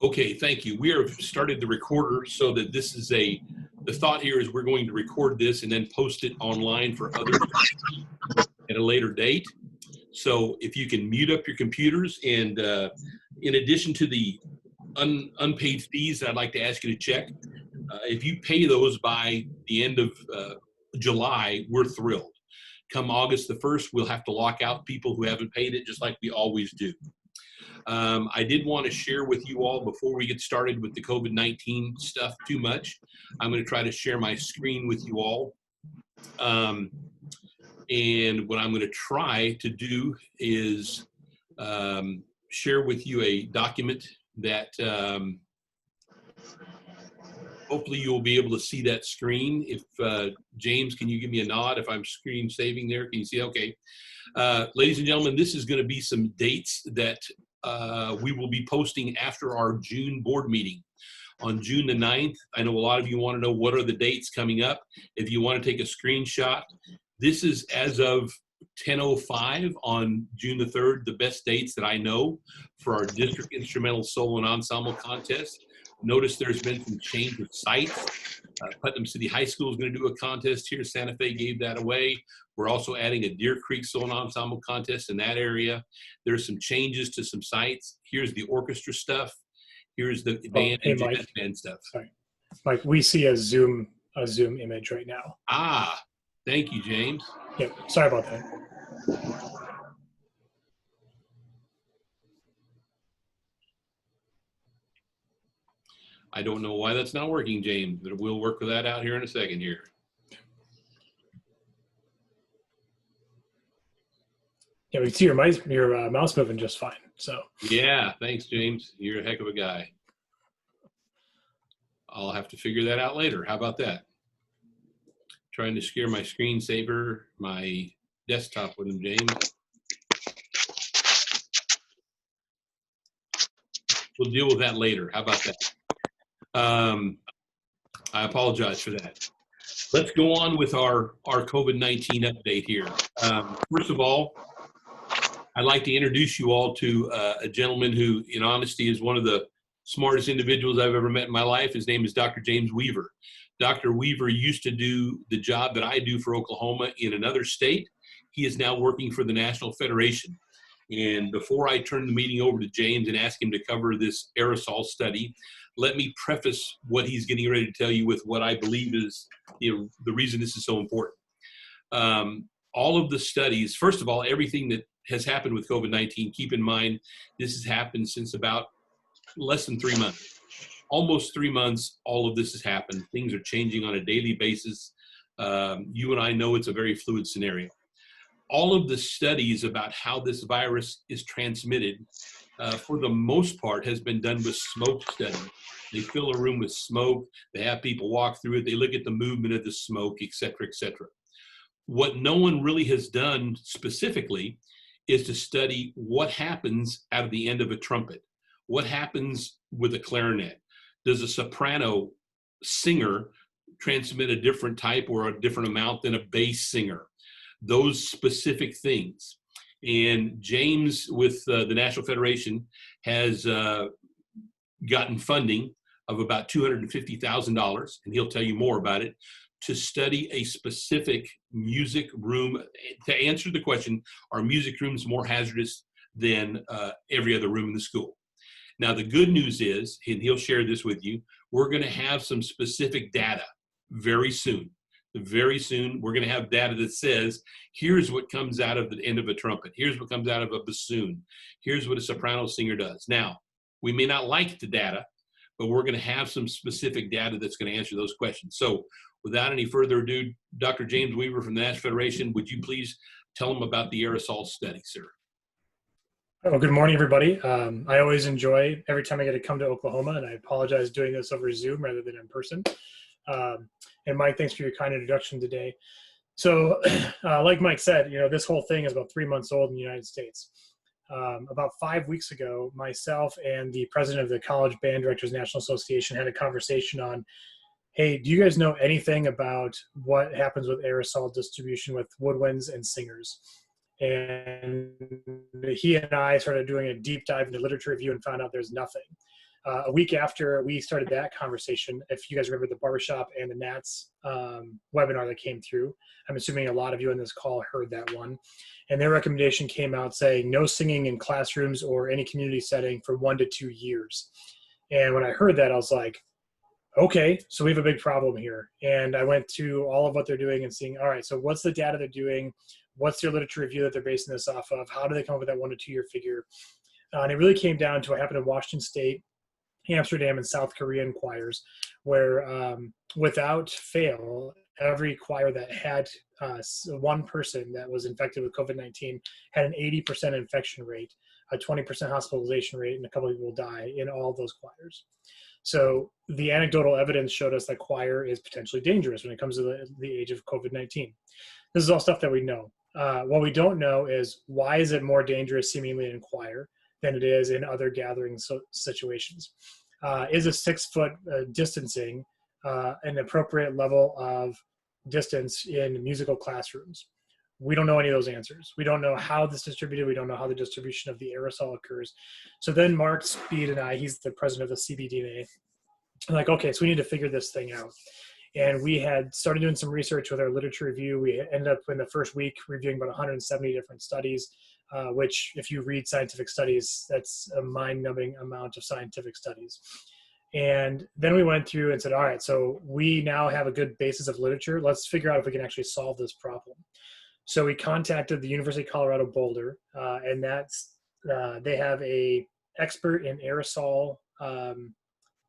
Okay, thank you. We have started the recorder so that this is the thought here is we're going to record this and then post it online for others at a later date. So if you can mute up your computers, and in addition to the unpaid fees that I'd like to ask you to check, if you pay those by the end of July, we're thrilled. Come August the 1st, we'll have to lock out people who haven't paid it, just like we always do. I did want to share with you all before we get started with the COVID-19 stuff too much. I'm going to try to share my screen with you all. And what I'm going to try to do is share with you a document that hopefully you'll be able to see that screen. If James, can you give me a nod if I'm screen saving there? Can you see? Okay. Ladies and gentlemen, this is going to be some dates that we will be posting after our June board meeting on June the 9th. I know a lot of you want to know what are the dates coming up. If you want to take a screenshot, this is as of 10:05 on June the 3rd, the best dates that I know for our district instrumental solo and ensemble contest. Notice there's been some change of sites. Putnam City High School is going to do a contest here. Santa Fe gave that away. We're also adding a Deer Creek solo and ensemble contest in that area. There's some changes to some sites. Here's the orchestra stuff. Here's the band and jazz band stuff. Sorry, Mike, we see a Zoom image right now. Ah, thank you, James. Yep, sorry about that. I don't know why that's not working, James, but we'll work with that out here in a second here. Yeah, we can see your mouse moving just fine. So yeah, thanks, James. You're a heck of a guy. I'll have to figure that out later. How about that? Trying to share my screensaver, my desktop with him, James. We'll deal with that later. How about that? I apologize for that. Let's go on with our COVID-19 update here. First of all, I'd like to introduce you all to a gentleman who, in honesty, is one of the smartest individuals I've ever met in my life. His name is Dr. James Weaver. Dr. Weaver used to do the job that I do for Oklahoma in another state. He is now working for the National Federation. And before I turn the meeting over to James and ask him to cover this aerosol study, let me preface what he's getting ready to tell you with what I believe is the reason this is so important. All of the studies, first of all, everything that has happened with COVID-19, keep in mind, this has happened since about less than 3 months. Almost 3 months, all of this has happened. Things are changing on a daily basis. You and I know it's a very fluid scenario. All of the studies about how this virus is transmitted, for the most part, has been done with smoke studies. They fill a room with smoke. They have people walk through it. They look at the movement of the smoke, et cetera, et cetera. What no one really has done specifically is to study what happens out of the end of a trumpet. What happens with a clarinet? Does a soprano singer transmit a different type or a different amount than a bass singer? Those specific things. And James, with the National Federation, has gotten funding of about $250,000, and he'll tell you more about it, to study a specific music room. To answer the question, are music rooms more hazardous than every other room in the school? Now, the good news is, and he'll share this with you, we're going to have some specific data very soon. Very soon, we're going to have data that says, here's what comes out of the end of a trumpet. Here's what comes out of a bassoon. Here's what a soprano singer does. Now, we may not like the data, but we're going to have some specific data that's going to answer those questions. So without any further ado, Dr. James Weaver from the National Federation, would you please tell them about the aerosol study, sir? Well, good morning, everybody. I always enjoy every time I get to come to Oklahoma, and I apologize doing this over Zoom rather than in person. And Mike, thanks for your kind introduction today. So like Mike said, this whole thing is about 3 months old in the United States. About 5 weeks ago, myself and the president of the College Band Directors National Association had a conversation on, hey, do you guys know anything about what happens with aerosol distribution with woodwinds and singers? And he and I started doing a deep dive into literature review and found out there's nothing. A week after we started that conversation, if you guys remember the barbershop and the Nats webinar that came through, I'm assuming a lot of you on this call heard that one. And their recommendation came out saying no singing in classrooms or any community setting for 1 to 2 years. And when I heard that, I was like, okay, so we have a big problem here. And I went to all of what they're doing and seeing, all right, so what's the data they're doing? What's their literature review that they're basing this off of? How do they come up with that 1 to 2 year figure? And it really came down to what happened in Washington State, Amsterdam, and South Korean choirs, where without fail, every choir that had one person that was infected with COVID-19 had an 80% infection rate, a 20% hospitalization rate, and a couple of people die in all those choirs. So the anecdotal evidence showed us that choir is potentially dangerous when it comes to the age of COVID-19. This is all stuff that we know. What we don't know is why is it more dangerous seemingly in choir than it is in other gathering situations? Is a 6 foot distancing an appropriate level of distance in musical classrooms? We don't know any of those answers. We don't know how this distributed. We don't know how the distribution of the aerosol occurs. So then Mark Speed and I, he's the president of the CBDNA, I'm like, okay, so we need to figure this thing out. And we had started doing some research with our literature review. We ended up in the first week reviewing about 170 different studies, which if you read scientific studies, that's a mind-numbing amount of scientific studies. And then we went through and said, all right, so we now have a good basis of literature. Let's figure out if we can actually solve this problem. So we contacted the University of Colorado Boulder, and that's they have a expert in aerosol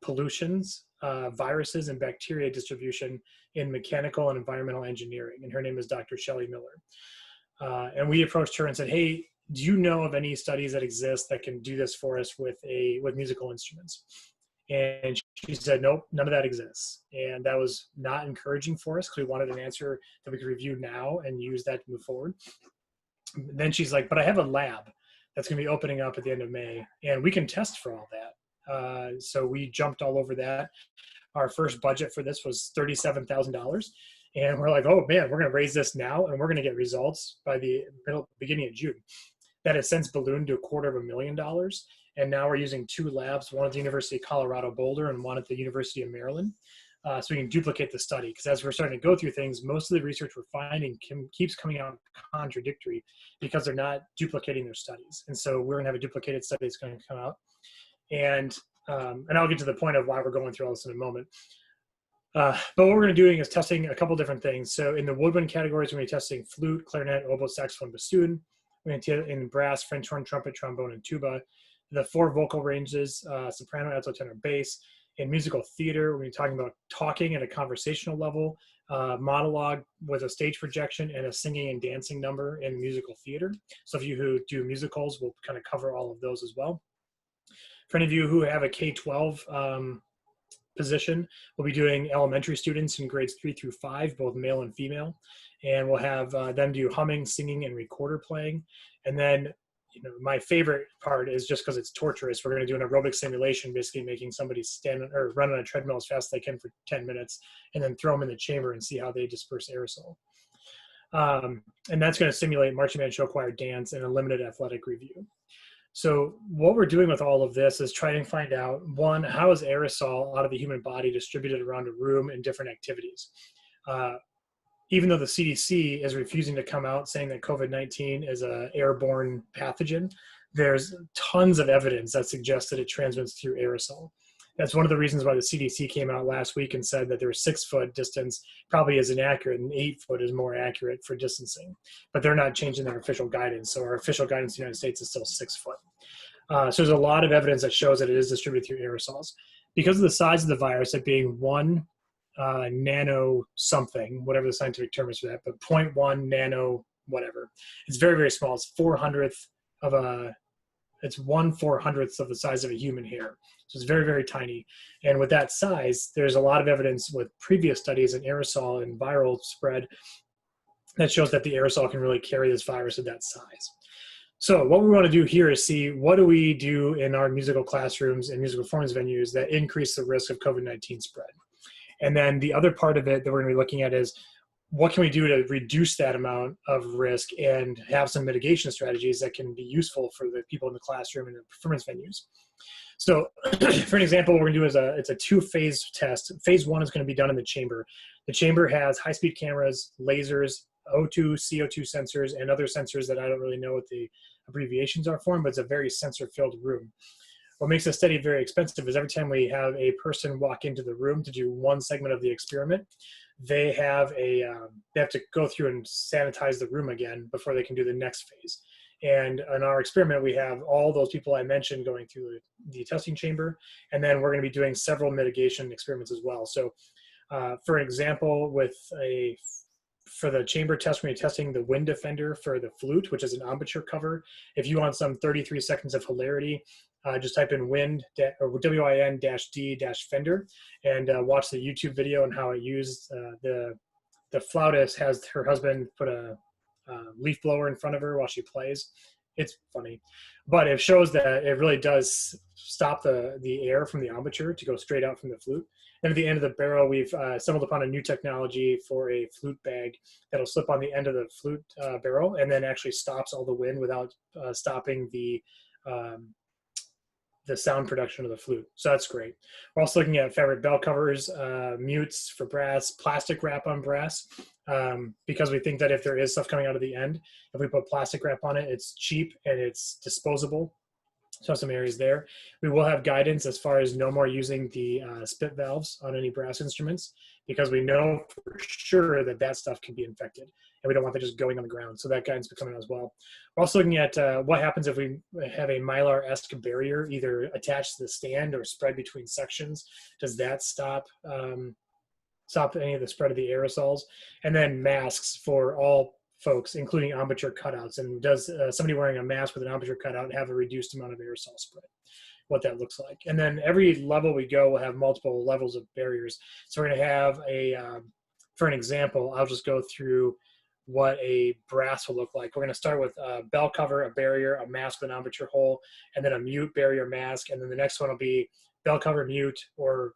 pollutions, viruses, and bacteria distribution in mechanical and environmental engineering. And her name is Dr. Shelley Miller. And we approached her and said, hey, do you know of any studies that exist that can do this for us with musical instruments? And she said, nope, none of that exists. And that was not encouraging for us because we wanted an answer that we could review now and use that to move forward. Then she's like, but I have a lab that's going to be opening up at the end of May, and we can test for all that. So we jumped all over that. Our first budget for this was $37,000. And we're like, oh man, we're going to raise this now and we're going to get results by the beginning of June. That has since ballooned to $250,000. And now we're using 2 labs, one at the University of Colorado Boulder and one at the University of Maryland. So we can duplicate the study. Because as we're starting to go through things, most of the research we're finding keeps coming out contradictory because they're not duplicating their studies. And so we're going to have a duplicated study that's going to come out. And I'll get to the point of why we're going through all this in a moment. But what we're going to be doing is testing a couple different things. So in the woodwind categories, we're going to be testing flute, clarinet, oboe, saxophone, bassoon. We're going to in brass, French horn, trumpet, trombone, and tuba. The 4 vocal ranges, soprano, alto, tenor, bass. In musical theater, we're going to be talking about talking at a conversational level, monologue with a stage projection, and a singing and dancing number in musical theater. So if you who do musicals, we'll kind of cover all of those as well. For any of you who have a K-12 position, we'll be doing elementary students in grades 3 through 5, both male and female. And we'll have them do humming, singing, and recorder playing. And then, you know, my favorite part is just because it's torturous. We're going to do an aerobic simulation, basically making somebody stand or run on a treadmill as fast as they can for 10 minutes, and then throw them in the chamber and see how they disperse aerosol. And that's going to simulate marching band, show choir, dance, and a limited athletic review. So what we're doing with all of this is trying to find out, one, how is aerosol out of the human body distributed around a room in different activities? Even though the CDC is refusing to come out saying that COVID-19 is an airborne pathogen, there's tons of evidence that suggests that it transmits through aerosol. That's one of the reasons why the CDC came out last week and said that their 6 foot distance probably is inaccurate and 8 foot is more accurate for distancing. But they're not changing their official guidance. So our official guidance in the United States is still 6 foot. So there's a lot of evidence that shows that it is distributed through aerosols. Because of the size of the virus, it being 1 nano something, whatever the scientific term is for that, but 0.1 nano whatever. It's very, very small. It's 400th of it's 1/400th of the size of a human hair. So it's very, very tiny. And with that size, there's a lot of evidence with previous studies in aerosol and viral spread that shows that the aerosol can really carry this virus at that size. So what we want to do here is see what do we do in our musical classrooms and musical performance venues that increase the risk of COVID-19 spread. And then the other part of it that we're going to be looking at is what can we do to reduce that amount of risk and have some mitigation strategies that can be useful for the people in the classroom and the performance venues. So for an example, what we're gonna do is it's a 2-phase test. Phase 1 is gonna be done in the chamber. The chamber has high-speed cameras, lasers, O2, CO2 sensors, and other sensors that I don't really know what the abbreviations are for, but it's a very sensor-filled room. What makes the study very expensive is every time we have a person walk into the room to do one segment of the experiment, they have to go through and sanitize the room again before they can do the next phase. And in our experiment, we have all those people I mentioned going through the testing chamber, and then we're going to be doing several mitigation experiments as well. So for an example, for the chamber test, we're testing the wind defender for the flute, which is an embouchure cover. If you want some 33 seconds of hilarity, just type in WIN-D-fender and watch the YouTube video on how it used. The flautist has her husband put a leaf blower in front of her while she plays. It's funny, but it shows that it really does stop the air from the embouchure to go straight out from the flute. And at the end of the barrel, we've stumbled upon a new technology for a flute bag that'll slip on the end of the flute barrel and then actually stops all the wind without stopping the sound production of the flute. So that's great. We're also looking at fabric bell covers, mutes for brass, plastic wrap on brass, because we think that if there is stuff coming out of the end, if we put plastic wrap on it, it's cheap and it's disposable. So some areas there. We will have guidance as far as no more using the spit valves on any brass instruments, because we know for sure that that stuff can be infected and we don't want that just going on the ground. So that guidance will be coming out as well. We're also looking at what happens if we have a Mylar-esque barrier either attached to the stand or spread between sections. Does that stop any of the spread of the aerosols? And then masks for all folks, including embouchure cutouts. And does somebody wearing a mask with an embouchure cutout have a reduced amount of aerosol spread? What that looks like. And then every level we go will have multiple levels of barriers. So we're going to have for an example, I'll just go through what a brass will look like. We're going to start with a bell cover, a barrier, a mask with an embouchure hole, and then a mute, barrier, mask. And then the next one will be bell cover, mute, or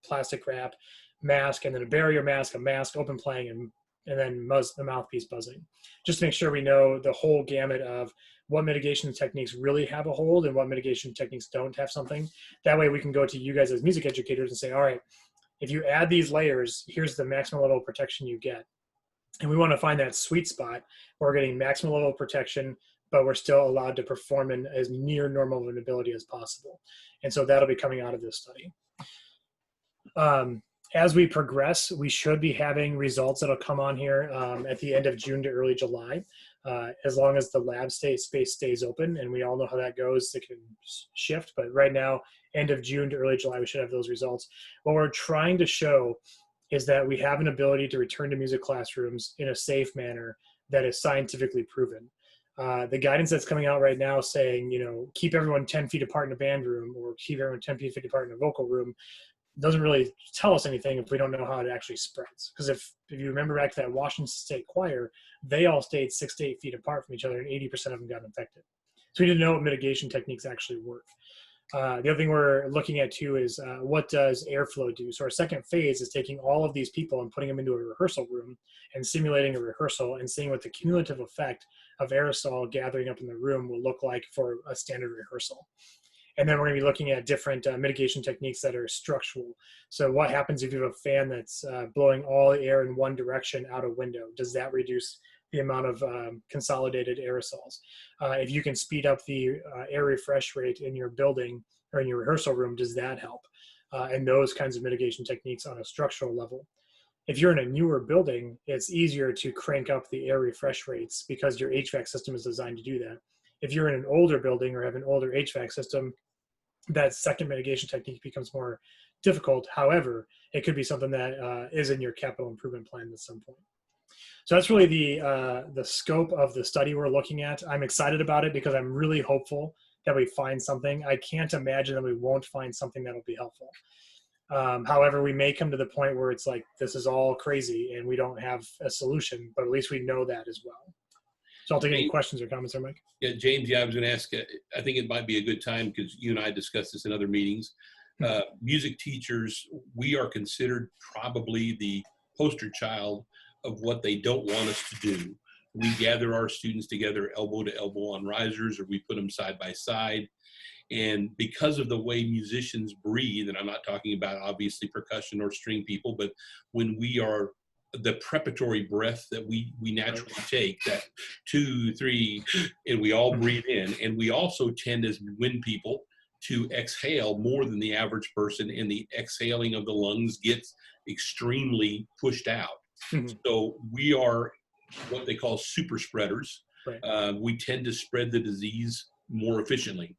plastic wrap, mask, and then a barrier, mask, a mask, open playing, and then the mouthpiece buzzing. Just to make sure we know the whole gamut of what mitigation techniques really have a hold and what mitigation techniques don't have something. That way we can go to you guys as music educators and say, all right, if you add these layers, here's the maximum level of protection you get. And we want to find that sweet spot where we're getting maximum level of protection, but we're still allowed to perform in as near normal of an ability as possible. And so that'll be coming out of this study. As we progress, we should be having results that'll come on here at the end of June to early July, as long as the lab space stays open. And we all know how that goes. It can shift, but right now, end of June to early July, we should have those results. What we're trying to show is that we have an ability to return to music classrooms in a safe manner that is scientifically proven. The guidance that's coming out right now saying, keep everyone 10 feet apart in a band room or keep everyone 10 feet apart in a vocal room doesn't really tell us anything if we don't know how it actually spreads. Because if you remember back to that Washington State choir, they all stayed 6 to 8 feet apart from each other and 80% of them got infected. So we need to know what mitigation techniques actually work. The other thing we're looking at too is what does airflow do? So our second phase is taking all of these people and putting them into a rehearsal room and simulating a rehearsal and seeing what the cumulative effect of aerosol gathering up in the room will look like for a standard rehearsal. And then we're going to be looking at different mitigation techniques that are structural. So what happens if you have a fan that's blowing all the air in one direction out a window? Does that reduce the amount of consolidated aerosols? If you can speed up the air refresh rate in your building or in your rehearsal room, does that help? And those kinds of mitigation techniques on a structural level. If you're in a newer building, it's easier to crank up the air refresh rates because your HVAC system is designed to do that. If you're in an older building or have an older HVAC system, that second mitigation technique becomes more difficult. However, it could be something that is in your capital improvement plan at some point. So that's really the scope of the study we're looking at. I'm excited about it because I'm really hopeful that we find something. I can't imagine that we won't find something that'll be helpful. However, we may come to the point where it's like, this is all crazy and we don't have a solution, but at least we know that as well. So I'll take any questions or comments there, Mike. Yeah, James, I was going to ask, I think it might be a good time because you and I discussed this in other meetings. Music teachers, we are considered probably the poster child of what they don't want us to do. We gather our students together elbow to elbow on risers, or we put them side by side. And because of the way musicians breathe, and I'm not talking about obviously percussion or string people, but when we are the preparatory breath that we naturally take, that 2, 3, and we all breathe in. And we also tend as wind people to exhale more than the average person, and the exhaling of the lungs gets extremely pushed out. So we are what they call super spreaders. We tend to spread the disease more efficiently.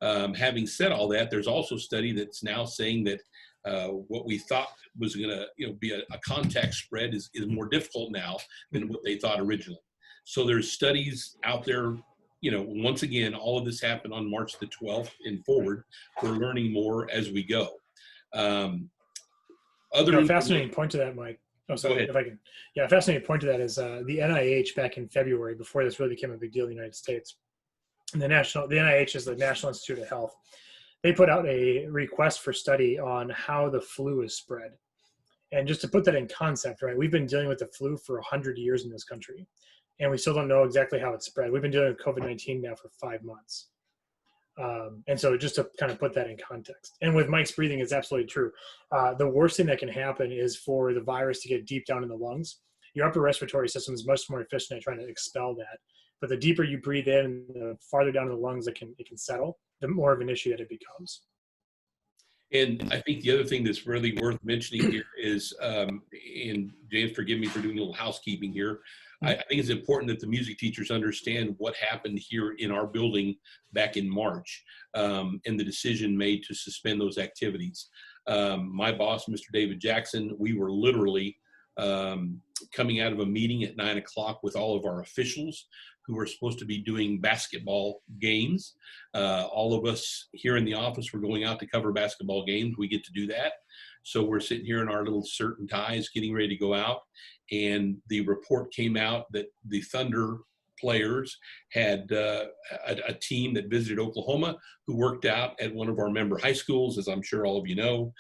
Having said all that, there's also a study that's now saying that what we thought was going to be a contact spread is more difficult now than what they thought originally. So there's studies out there. Once again, all of this happened on March the 12th and forward. We're learning more as we go. Fascinating point to that, Mike. Oh, sorry, if I can. Yeah, fascinating point to that is the NIH back in February, before this really became a big deal in the United States. And the NIH is the National Institute of Health. They put out a request for study on how the flu is spread. And just to put that in concept, right, we've been dealing with the flu for 100 years in this country, and we still don't know exactly how it's spread. We've been dealing with COVID-19 now for 5 months. And so just to kind of put that in context. And with Mike's breathing, it's absolutely true. The worst thing that can happen is for the virus to get deep down in the lungs. Your upper respiratory system is much more efficient at trying to expel that. But the deeper you breathe in, the farther down in the lungs it can settle, the more of an issue that it becomes. And I think the other thing that's really worth mentioning here is, and James, forgive me for doing a little housekeeping here. I think it's important that the music teachers understand what happened here in our building back in March, and the decision made to suspend those activities. My boss, Mr. David Jackson, we were literally coming out of a meeting at 9 o'clock with all of our officials who were supposed to be doing basketball games. All of us here in the office were going out to cover basketball games. We get to do that. So we're sitting here in our little shirt and ties getting ready to go out. And the report came out that the Thunder players had a team that visited Oklahoma who worked out at one of our member high schools, as I'm sure all of you know.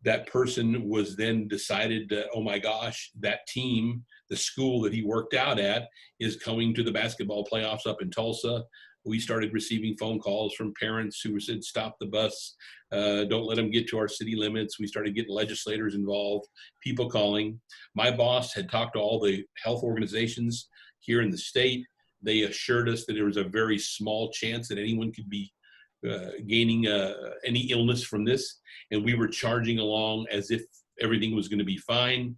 That person was then decided, oh my gosh, that team, the school that he worked out at, is coming to the basketball playoffs up in Tulsa. We started receiving phone calls from parents who said, stop the bus, don't let them get to our city limits. We started getting legislators involved, people calling. My boss had talked to all the health organizations here in the state. They assured us that there was a very small chance that anyone could be gaining any illness from this, and we were charging along as if everything was going to be fine.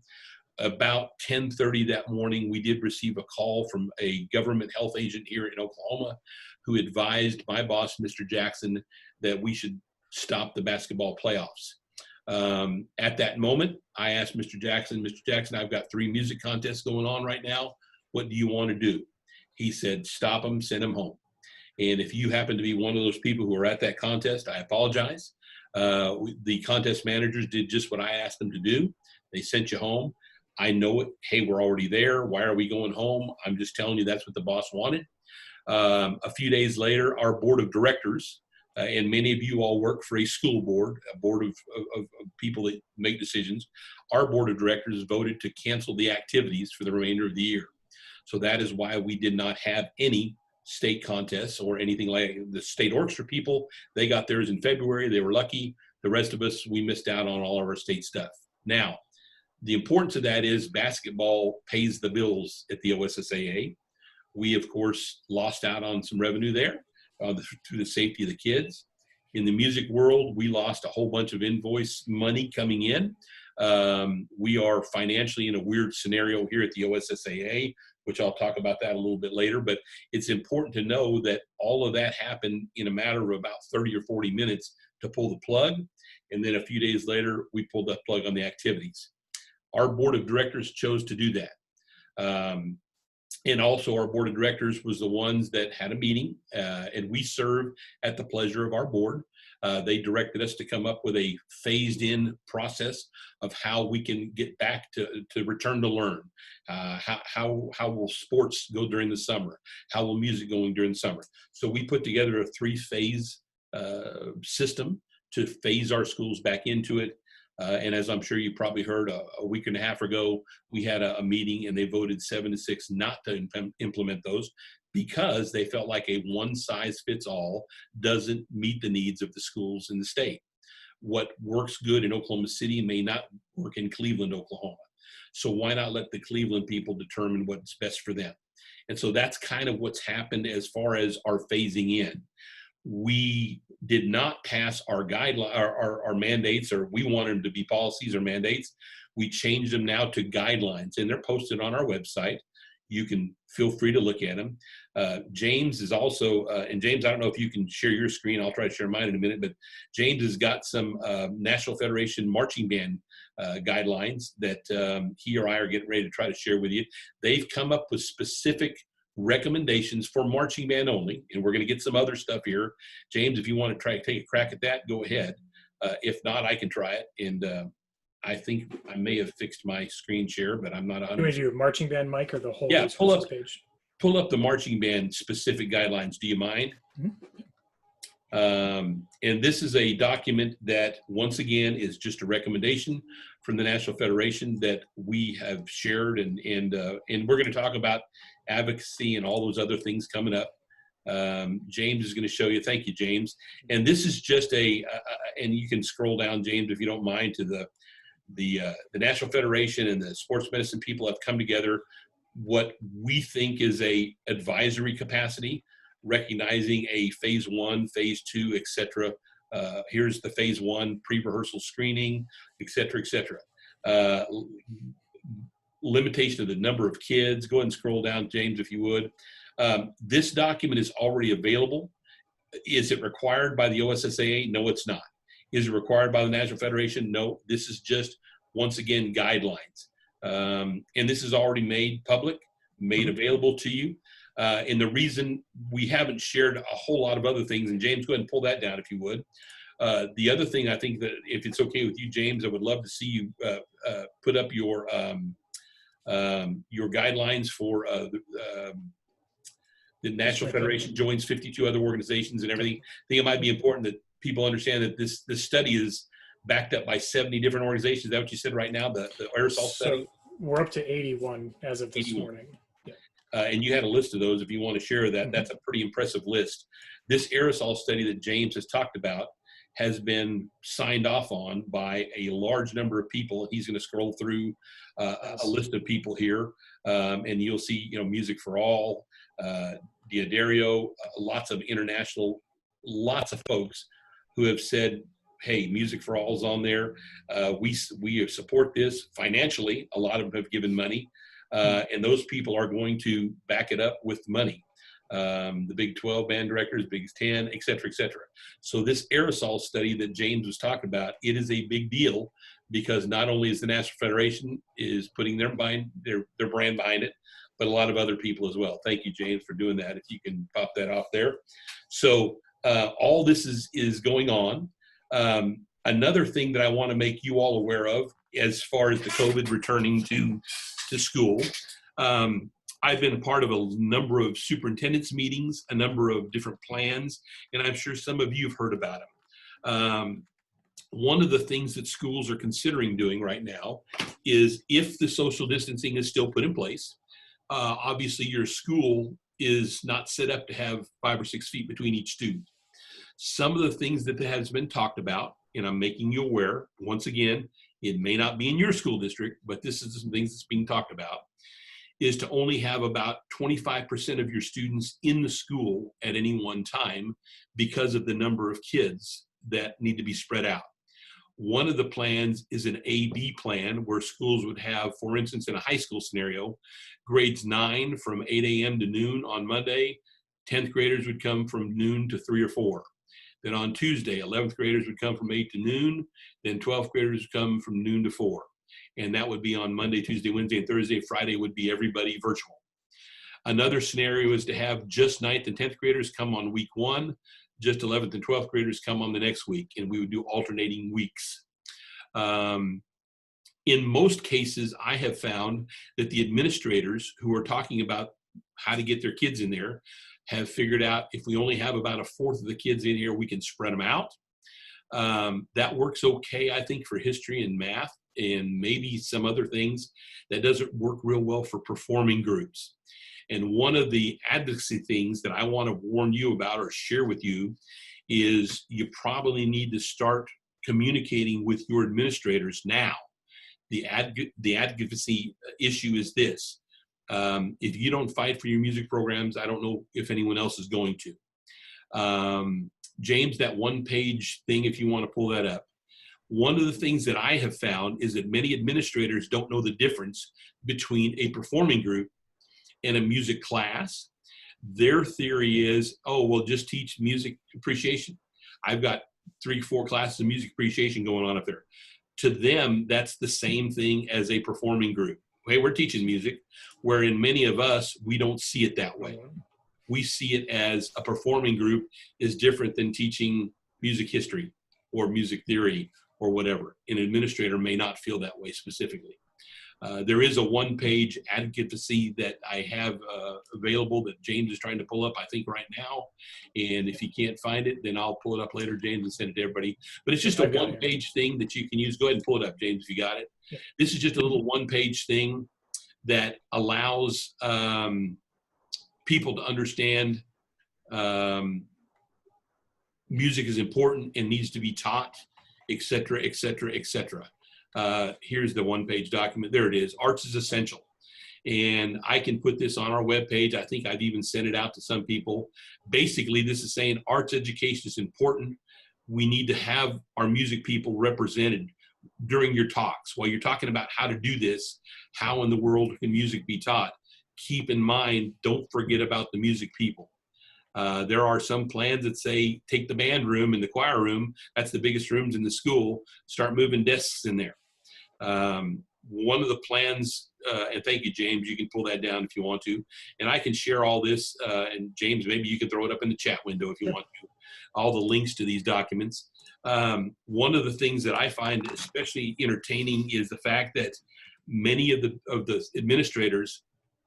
About 10:30 that morning, we did receive a call from a government health agent here in Oklahoma who advised my boss, Mr. Jackson, that we should stop the basketball playoffs. At that moment, I asked Mr. Jackson, I've got 3 music contests going on right now. What do you want to do? He said, stop them, send them home. And if you happen to be one of those people who are at that contest, I apologize. The contest managers did just what I asked them to do. They sent you home. I know it. Hey, we're already there. Why are we going home? I'm just telling you that's what the boss wanted. A few days later, our board of directors, and many of you all work for a school board, a board of people that make decisions. Our board of directors voted to cancel the activities for the remainder of the year. So that is why we did not have any state contests or anything like the state orchestra people. They got theirs in February. They were lucky. The rest of us, we missed out on all of our state stuff. Now, the importance of that is basketball pays the bills at the OSSAA. We, of course, lost out on some revenue there to the safety of the kids. In the music world, we lost a whole bunch of invoice money coming in. We are financially in a weird scenario here at the OSSAA, which I'll talk about that a little bit later. But it's important to know that all of that happened in a matter of about 30 or 40 minutes to pull the plug. And then a few days later, we pulled the plug on the activities. Our board of directors chose to do that. And also our board of directors was the ones that had a meeting, and we served at the pleasure of our board. They directed us to come up with a phased in process of how we can get back to return to learn. How will sports go during the summer? How will music go during the summer? So we put together a 3-phase system to phase our schools back into it. And as I'm sure you probably heard, a week and a half ago, we had a meeting and they voted 7-6 not to implement those because they felt like a one-size-fits-all doesn't meet the needs of the schools in the state. What works good in Oklahoma City may not work in Cleveland, Oklahoma. So why not let the Cleveland people determine what's best for them? And so that's kind of what's happened as far as our phasing in. We did not pass our guideline, our mandates, or we wanted them to be policies or mandates. We changed them now to guidelines, and they're posted on our website. You can feel free to look at them. James is also, and James, I don't know if you can share your screen. I'll try to share mine in a minute, but James has got some National Federation marching band guidelines that he or I are getting ready to try to share with you. They've come up with specific recommendations for marching band only, and we're going to get some other stuff here. James, if you want to try to take a crack at that, go ahead. If not, I can try it. And I think I may have fixed my screen share, but I'm not 100%. Do we do marching band, Mike, or the whole Yeah, page? Pull up the marching band specific guidelines. Do you mind? Mm-hmm. And this is a document that, once again, is just a recommendation from the National Federation that we have shared, and we're going to talk about advocacy and all those other things coming up. James is going to show you. Thank you, James. And this is just and you can scroll down, James, if you don't mind, to the National Federation and the sports medicine people have come together. What we think is a advisory capacity, recognizing a phase 1, phase 2, etc. Here's the phase 1 pre-rehearsal screening, etc., etc. Limitation of the number of kids. Go ahead and scroll down, James, if you would. This document is already available. Is it required by the OSSAA? No, it's not. Is it required by the National Federation? No. This is just, once again, guidelines. And this is already made public, made available to you. And the reason we haven't shared a whole lot of other things, and James, go ahead and pull that down if you would. The other thing, I think that if it's okay with you, James, I would love to see you put up your guidelines for the National Federation joins 52 other organizations and everything. I think it might be important that people understand that this study is backed up by 70 different organizations. Is that what you said right now, the aerosol study? So we're up to 81 as of this 81. morning. Yeah. And you had a list of those if you want to share that. Mm-hmm. That's a pretty impressive list. This aerosol study that James has talked about has been signed off on by a large number of people. He's going to scroll through a list of people here, and you'll see, Music for All, Diodario, lots of international, lots of folks who have said, hey, Music for All is on there. We support this financially. A lot of them have given money, and those people are going to back it up with money. The Big 12 band directors, Big 10, et cetera, et cetera. So this aerosol study that James was talking about, it is a big deal because not only is the National Federation is putting their brand behind it, but a lot of other people as well. Thank you, James, for doing that. If you can pop that off there. So all this is going on. Another thing that I want to make you all aware of as far as the COVID returning to school, I've been a part of a number of superintendents meetings, a number of different plans, and I'm sure some of you have heard about them. One of the things that schools are considering doing right now is, if the social distancing is still put in place, obviously your school is not set up to have 5 or 6 feet between each student. Some of the things that has been talked about, and I'm making you aware, once again, it may not be in your school district, but this is some things that's being talked about, is to only have about 25% of your students in the school at any one time because of the number of kids that need to be spread out. One of the plans is an A-B plan where schools would have, for instance, in a high school scenario, grades 9 from 8 a.m. to noon on Monday, 10th graders would come from noon to 3 or 4. Then on Tuesday, 11th graders would come from 8 to noon, then 12th graders would come from noon to 4. And that would be on Monday, Tuesday, Wednesday, and Thursday. Friday would be everybody virtual. Another scenario is to have just 9th and 10th graders come on week 1, just 11th and 12th graders come on the next week, and we would do alternating weeks. In most cases, I have found that the administrators who are talking about how to get their kids in there have figured out if we only have about 1/4 of the kids in here, we can spread them out. That works okay, I think, for history and math and maybe some other things. That doesn't work real well for performing groups. And one of the advocacy things that I want to warn you about or share with you is you probably need to start communicating with your administrators now. The advocacy issue is this. If you don't fight for your music programs, I don't know if anyone else is going to. James, that one-page thing, if you want to pull that up. One of the things that I have found is that many administrators don't know the difference between a performing group and a music class. Their theory is, oh, well, just teach music appreciation. I've got 3-4 classes of music appreciation going on up there. To them, that's the same thing as a performing group. Hey, we're teaching music, wherein many of us, we don't see it that way. We see it as a performing group is different than teaching music history or music theory or whatever. An administrator may not feel that way specifically. There is a one-page advocacy that I have available that James is trying to pull up, I think, right now. And if you can't find it, then I'll pull it up later, James, and send it to everybody. But it's just a one-page thing that you can use. Go ahead and pull it up, James, if you got it. Yeah. This is just a little one-page thing that allows people to understand music is important and needs to be taught, et cetera, et cetera, et cetera. Here's the one-page document. There it is. Arts is essential. And I can put this on our webpage. I think I've even sent it out to some people. Basically, this is saying arts education is important. We need to have our music people represented during your talks. While you're talking about how to do this, how in the world can music be taught? Keep in mind, don't forget about the music people. There are some plans that say, take the band room and the choir room, that's the biggest rooms in the school, start moving desks in there. One of the plans, and thank you, James, you can pull that down if you want to, and I can share all this, and James, maybe you can throw it up in the chat window if you want to, all the links to these documents. One of the things that I find especially entertaining is the fact that many of the administrators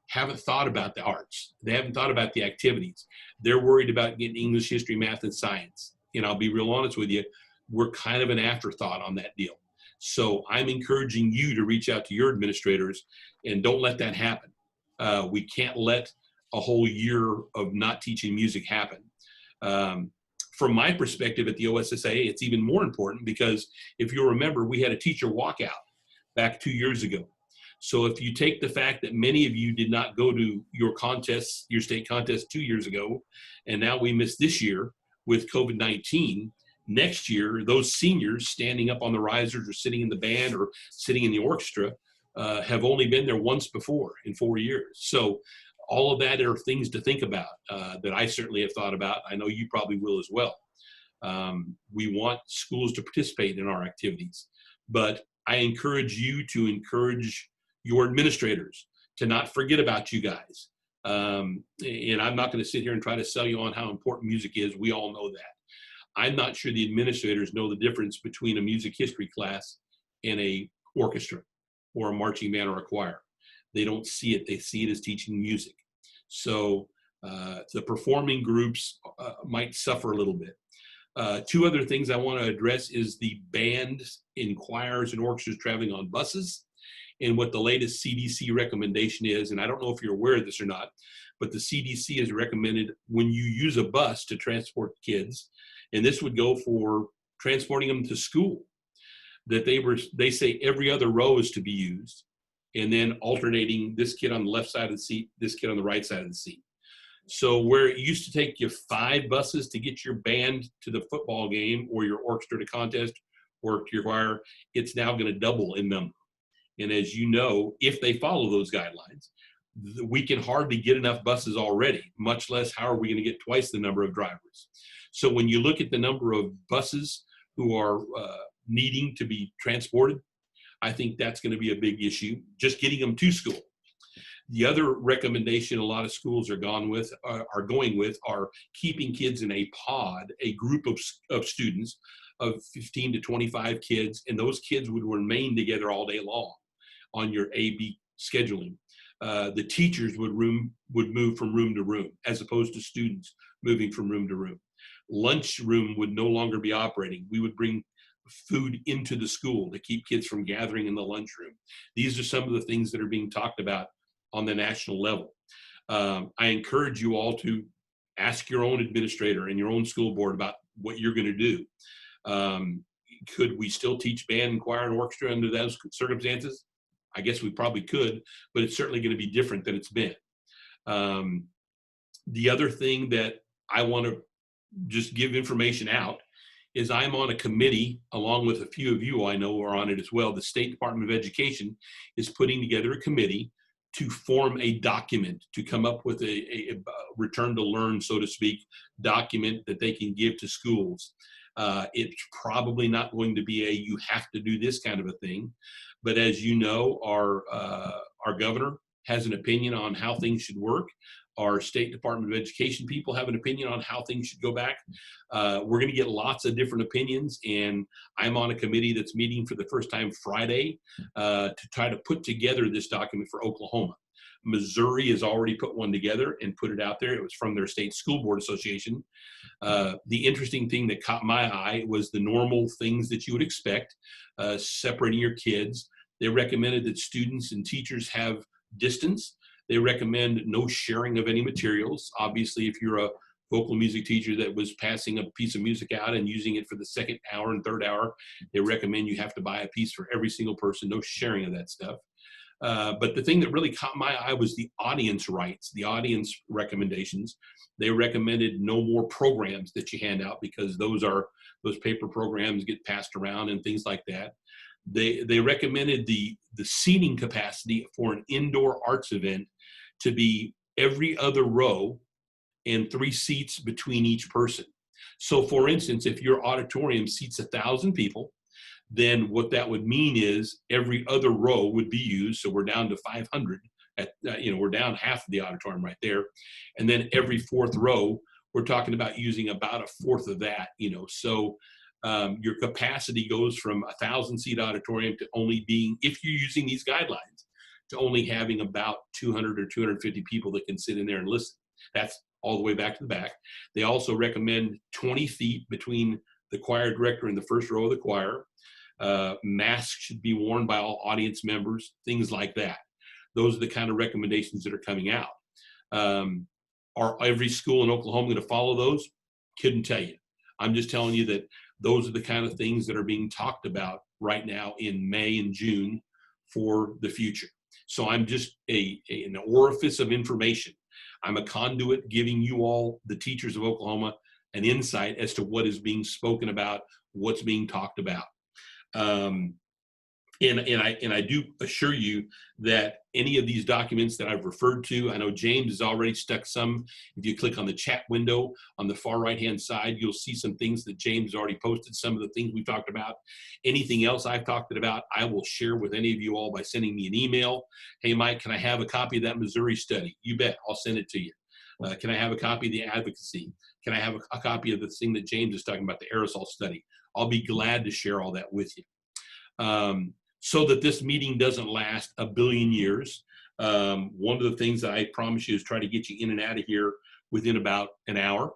haven't thought about the arts. They haven't thought about the activities. They're worried about getting English, history, math, and science. And I'll be real honest with you, we're kind of an afterthought on that deal. So I'm encouraging you to reach out to your administrators and don't let that happen. We can't let a whole year of not teaching music happen. From my perspective at the OSSAA, it's even more important because if you remember, we had a teacher walkout back 2 years ago. So if you take the fact that many of you did not go to your contests, your state contest 2 years ago, and now we missed this year with COVID-19, next year, those seniors standing up on the risers or sitting in the band or sitting in the orchestra have only been there once before in 4 years. So all of that are things to think about that I certainly have thought about. I know you probably will as well. We want schools to participate in our activities, but I encourage you to encourage your administrators to not forget about you guys. And I'm not going to sit here and try to sell you on how important music is. We all know that. I'm not sure the administrators know the difference between a music history class and a orchestra or a marching band or a choir. They don't see it. They see it as teaching music. So the performing groups might suffer a little bit. Two other things I want to address is the bands in choirs and orchestras traveling on buses and what the latest CDC recommendation is. And I don't know if you're aware of this or not, but the CDC has recommended when you use a bus to transport kids, and this would go for transporting them to school, that they say every other row is to be used, and then alternating this kid on the left side of the seat, this kid on the right side of the seat. So where it used to take you 5 buses to get your band to the football game or your orchestra to contest or to your choir, it's now going to double in number. And as you know, if they follow those guidelines, we can hardly get enough buses already, much less how are we going to get twice the number of drivers. So when you look at the number of buses who are needing to be transported, I think that's going to be a big issue, just getting them to school. The other recommendation a lot of schools are going with are keeping kids in a pod, a group of students of 15 to 25 kids, and those kids would remain together all day long on your A-B scheduling. The teachers would move from room to room as opposed to students moving from room to room. Lunchroom would no longer be operating. We would bring food into the school to keep kids from gathering in the lunchroom. These are some of the things that are being talked about on the national level. I encourage you all to ask your own administrator and your own school board about what you're going to do. Could we still teach band and choir and orchestra under those circumstances? I guess we probably could, but it's certainly going to be different than it's been. The other thing that I want to just give information out is I'm on a committee, along with a few of you I know are on it as well. The State Department of Education is putting together a committee to form a document, to come up with a return to learn, so to speak, document that they can give to schools. It's probably not going to be a you have to do this kind of a thing, but as you know, our governor has an opinion on how things should work. Our State Department of Education people have an opinion on how things should go back. We're going to get lots of different opinions, and I'm on a committee that's meeting for the first time Friday to try to put together this document for Oklahoma. Missouri has already put one together and put it out there. It was from their state school board association. The interesting thing that caught my eye was the normal things that you would expect, separating your kids. They recommended that students and teachers have distance. They recommend no sharing of any materials. Obviously, if you're a vocal music teacher that was passing a piece of music out and using it for the second hour and third hour, they recommend you have to buy a piece for every single person, no sharing of that stuff. But the thing that really caught my eye was the audience rights, the audience recommendations. They recommended no more programs that you hand out because those paper programs get passed around and things like that. They recommended the seating capacity for an indoor arts event to be every other row and 3 seats between each person. So for instance, if your auditorium seats 1,000 people, then what that would mean is every other row would be used. So we're down to 500 we're down half of the auditorium right there. And then every 4th row, we're talking about using about a 1/4 of that, so your capacity goes from 1,000-seat auditorium to only being, if you're using these guidelines, to only having about 200 or 250 people that can sit in there and listen. That's all the way back to the back. They also recommend 20 feet between the choir director and the first row of the choir. Masks should be worn by all audience members, things like that. Those are the kind of recommendations that are coming out. Are every school in Oklahoma going to follow those? Couldn't tell you. I'm just telling you that those are the kind of things that are being talked about right now in May and June for the future. So I'm just an orifice of information. I'm a conduit giving you all, the teachers of Oklahoma, an insight as to what is being spoken about, what's being talked about. And I do assure you that any of these documents that I've referred to, I know James has already stuck some. If you click on the chat window on the far right-hand side, you'll see some things that James has already posted, some of the things we've talked about. Anything else I've talked about, I will share with any of you all by sending me an email. Hey, Mike, can I have a copy of that Missouri study? You bet, I'll send it to you. Can I have a copy of the advocacy? Can I have a copy of the thing that James is talking about, the aerosol study? I'll be glad to share all that with you. So that this meeting doesn't last a billion years. One of the things that I promise you is try to get you in and out of here within about an hour.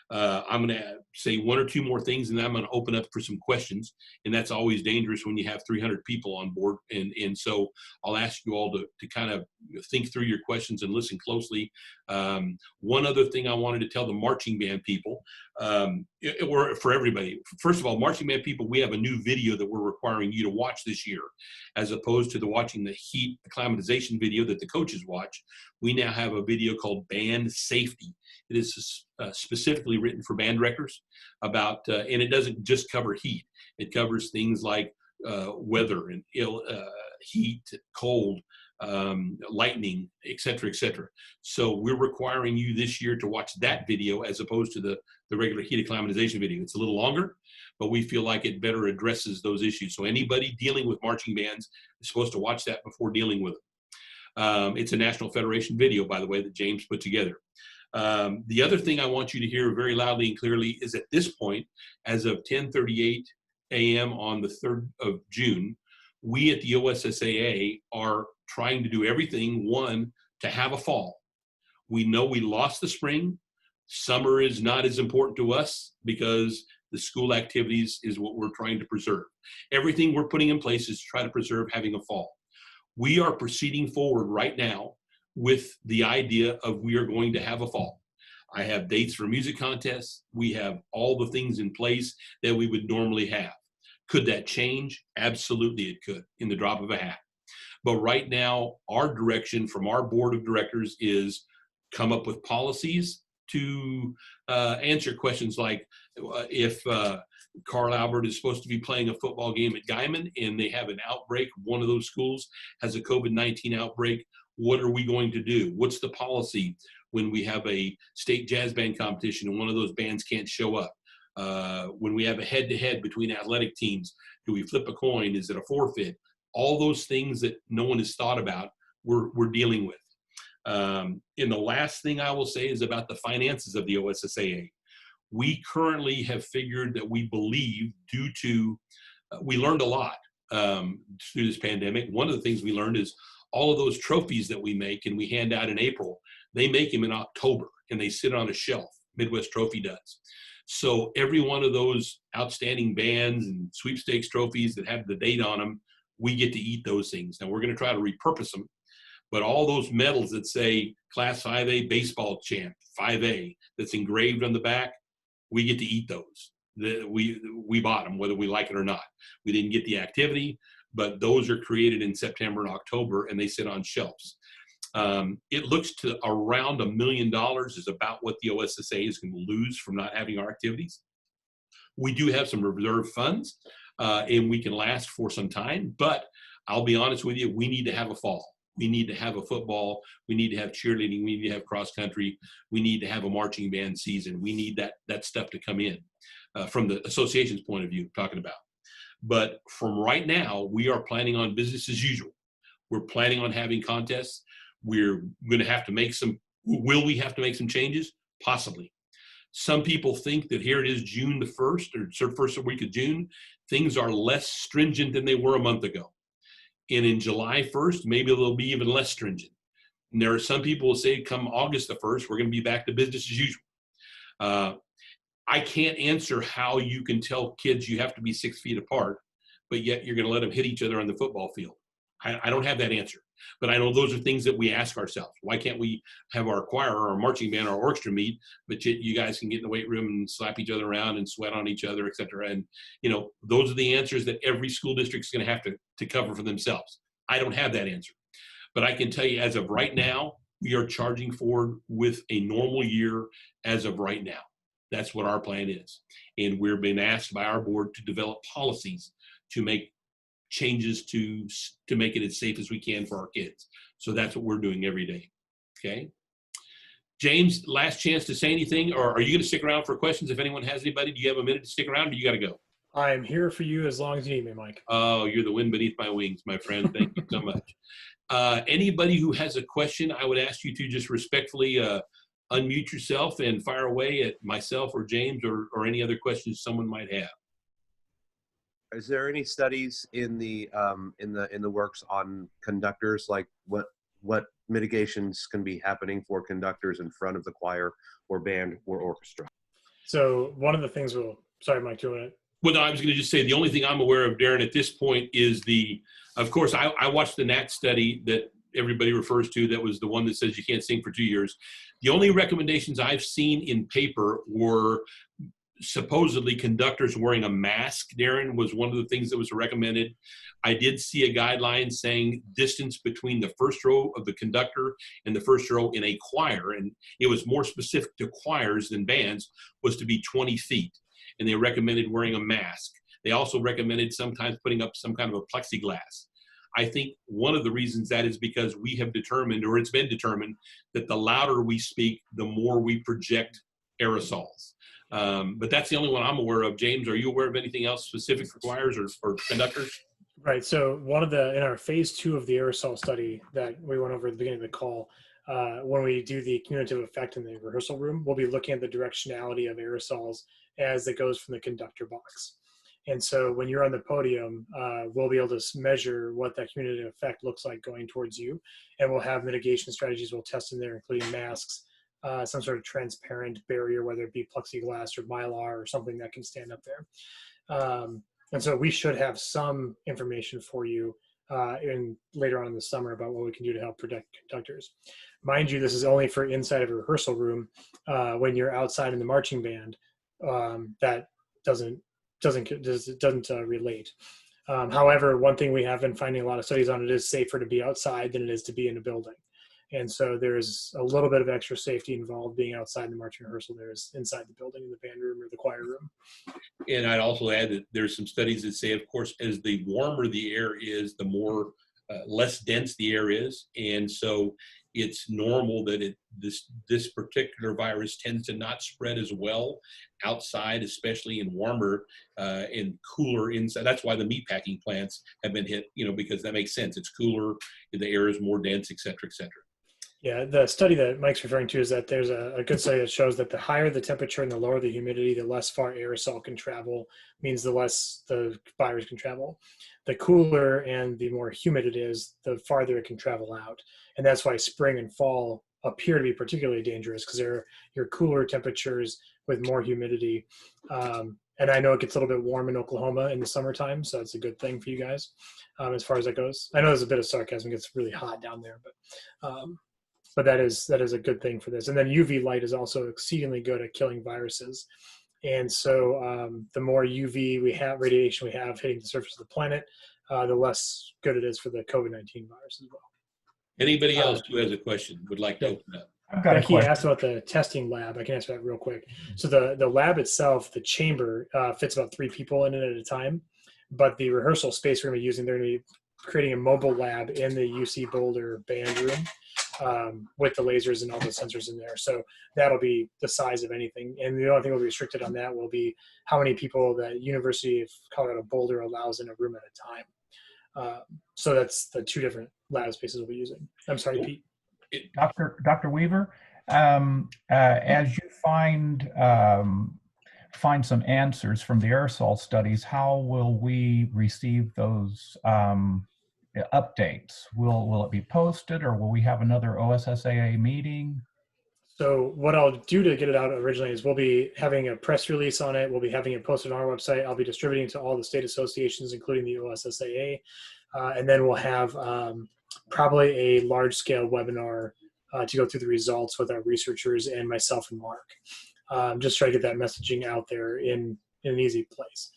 I'm going to say 1 or 2 more things, and then I'm going to open up for some questions. And that's always dangerous when you have 300 people on board. And so I'll ask you all to kind of think through your questions and listen closely. One other thing I wanted to tell the marching band people, or for everybody. First of all, marching band people, we have a new video that we're requiring you to watch this year, as opposed to watching the heat acclimatization video that the coaches watch. We now have a video called Band Safety. It is specifically written for band directors about, and it doesn't just cover heat. It covers things like weather and heat, cold, lightning, et cetera, et cetera. So we're requiring you this year to watch that video as opposed to the regular heat acclimatization video. It's a little longer, but we feel like it better addresses those issues. So anybody dealing with marching bands is supposed to watch that before dealing with them. It's a National Federation video, by the way, that James put together. The other thing I want you to hear very loudly and clearly is at this point, as of 10:38 a.m. on the 3rd of June, we at the OSSAA are trying to do everything, one, to have a fall. We know we lost the spring. Summer is not as important to us because the school activities is what we're trying to preserve. Everything we're putting in place is to try to preserve having a fall. We are proceeding forward right now with the idea of we are going to have a fall. I have dates for music contests. We have all the things in place that we would normally have. Could that change? Absolutely it could, in the drop of a hat. But right now, our direction from our board of directors is come up with policies to answer questions like if Carl Albert is supposed to be playing a football game at Guyman and they have an outbreak, one of those schools has a COVID-19 outbreak, what are we going to do? What's the policy when we have a state jazz band competition and one of those bands can't show up? When we have a head-to-head between athletic teams, do we flip a coin? Is it a forfeit? All those things that no one has thought about, we're dealing with. And the last thing I will say is about the finances of the OSSAA. We currently have figured that we believe due to, we learned a lot through this pandemic. One of the things we learned is all of those trophies that we make and we hand out in April, they make them in October and they sit on a shelf. Midwest Trophy does. So every one of those outstanding bands and sweepstakes trophies that have the date on them, we get to eat those things. Now we're going to try to repurpose them, but all those medals that say Class 5A baseball champ, 5A, that's engraved on the back, we get to eat those. We bought them, whether we like it or not. We didn't get the activity, but those are created in September and October, and they sit on shelves. It looks to around $1 million is about what the OSSAA is going to lose from not having our activities. We do have some reserve funds, and we can last for some time, but I'll be honest with you, we need to have a fall. We need to have a football. We need to have cheerleading. We need to have cross country. We need to have a marching band season. We need that stuff to come in from the association's point of view, talking about. But from right now, we are planning on business as usual. We're planning on having contests. We're going to have to make some, will we have to make some changes? Possibly. Some people think that here it is June the 1st or first week of June, things are less stringent than they were a month ago. And in July 1st, maybe they'll be even less stringent. And there are some people who say come August the 1st, we're going to be back to business as usual. I can't answer how you can tell kids you have to be 6 feet apart, but yet you're going to let them hit each other on the football field. I don't have that answer, but I know those are things that we ask ourselves. Why can't we have our choir or our marching band or our orchestra meet, but you guys can get in the weight room and slap each other around and sweat on each other, et cetera. And, you know, those are the answers that every school district is going to have to cover for themselves. I don't have that answer, but I can tell you as of right now, we are charging forward with a normal year as of right now. That's what our plan is. And we're being asked by our board to develop policies to make changes to make it as safe as we can for our kids. So that's what we're doing every day. Okay. James, last chance to say anything, or are you going to stick around for questions? If anyone has anybody, do you have a minute to stick around or you got to go? I am here for you as long as you need me, Mike. Oh, you're the wind beneath my wings, my friend. Thank you so much. Anybody who has a question, I would ask you to just respectfully unmute yourself and fire away at myself or James or any other questions someone might have. Is there any studies in the works on conductors, like what mitigations can be happening for conductors in front of the choir or band or orchestra? So one of the things sorry, Mike, do you want to? Well, no, I was going to just say the only thing I'm aware of, Darren, at this point is of course, I watched the NAT study that everybody refers to. That was the one that says you can't sing for 2 years. The only recommendations I've seen in paper were supposedly conductors wearing a mask, Darren, was one of the things that was recommended. I did see a guideline saying distance between the first row of the conductor and the first row in a choir, and it was more specific to choirs than bands, was to be 20 feet. And they recommended wearing a mask. They also recommended sometimes putting up some kind of a plexiglass. I think one of the reasons that is because we have determined, or it's been determined, that the louder we speak, the more we project aerosols. But that's the only one I'm aware of. James, are you aware of anything else specific for choirs or conductors? Right. So in our phase 2 of the aerosol study that we went over at the beginning of the call, when we do the cumulative effect in the rehearsal room, we'll be looking at the directionality of aerosols as it goes from the conductor box. And so when you're on the podium, we'll be able to measure what that cumulative effect looks like going towards you. And we'll have mitigation strategies we'll test in there, including masks, some sort of transparent barrier, whether it be plexiglass or mylar or something that can stand up there. And so we should have some information for you later on in the summer about what we can do to help protect conductors. Mind you, this is only for inside of a rehearsal room. When you're outside in the marching band, that doesn't relate. However, one thing we have been finding a lot of studies on, it is safer to be outside than it is to be in a building. And so there's a little bit of extra safety involved being outside the marching rehearsal there is inside the building, in the band room or the choir room. And I'd also add that there's some studies that say, of course, as the warmer the air is, the more less dense the air is. And so it's normal that this particular virus tends to not spread as well outside, especially in warmer and cooler inside. That's why the meatpacking plants have been hit, because that makes sense. It's cooler, the air is more dense, et cetera, et cetera. Yeah, the study that Mike's referring to is that there's a good study that shows that the higher the temperature and the lower the humidity, the less far aerosol can travel, means the less the virus can travel. The cooler and the more humid it is, the farther it can travel out. And that's why spring and fall appear to be particularly dangerous, because they're your cooler temperatures with more humidity. And I know it gets a little bit warm in Oklahoma in the summertime, so it's a good thing for you guys as far as that goes. I know there's a bit of sarcasm, it gets really hot down there, but that is a good thing for this. And then UV light is also exceedingly good at killing viruses. And so the more UV radiation we have hitting the surface of the planet, the less good it is for the COVID-19 virus as well. Anybody else who has a question would like to open up? I've got a Becky question. asked about the testing lab. I can answer that real quick. So the lab itself, the chamber, fits about 3 people in it at a time. But the rehearsal space we're going to be using, they're going to be creating a mobile lab in the UC Boulder band room. With the lasers and all the sensors in there. So that'll be the size of anything. And the only thing will be restricted on that will be how many people the University of Colorado Boulder allows in a room at a time. So that's the 2 different lab spaces we'll be using. I'm sorry, Pete. Dr. Weaver, as you find some answers from the aerosol studies, how will we receive those updates? Will it be posted, or will we have another OSSAA meeting? So what I'll do to get it out originally is we'll be having a press release on it. We'll be having it posted on our website. I'll be distributing to all the state associations, including the OSSAA. And then we'll have probably a large-scale webinar to go through the results with our researchers and myself and Mark. Just try to get that messaging out there in an easy place.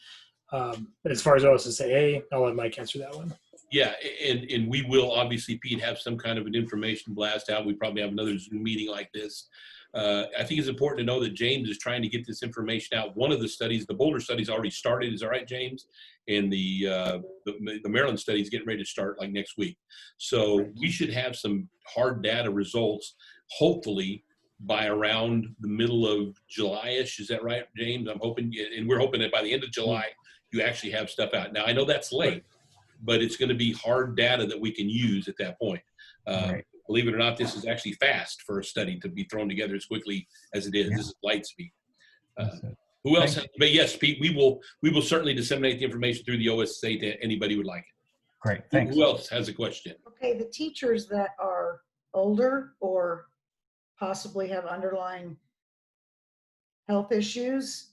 As far as OSSAA, I'll let Mike answer that one. Yeah, and we will obviously, Pete, have some kind of an information blast out. We probably have another Zoom meeting like this. I think it's important to know that James is trying to get this information out. One of the studies, the Boulder study's already started. Is that right, James? And the Maryland study is getting ready to start like next week. So we should have some hard data results, hopefully, by around the middle of July-ish. Is that right, James? I'm hoping, and we're hoping that by the end of July, you actually have stuff out. Now, I know that's late, but it's going to be hard data that we can use at that point. Right. Believe it or not, this is actually fast for a study to be thrown together as quickly as it is. Yeah. This is light speed. That's it. Who else? But yes, Pete, we will certainly disseminate the information through the OSSAA to anybody who would like it. Great, thanks. Who else has a question? Okay, the teachers that are older or possibly have underlying health issues,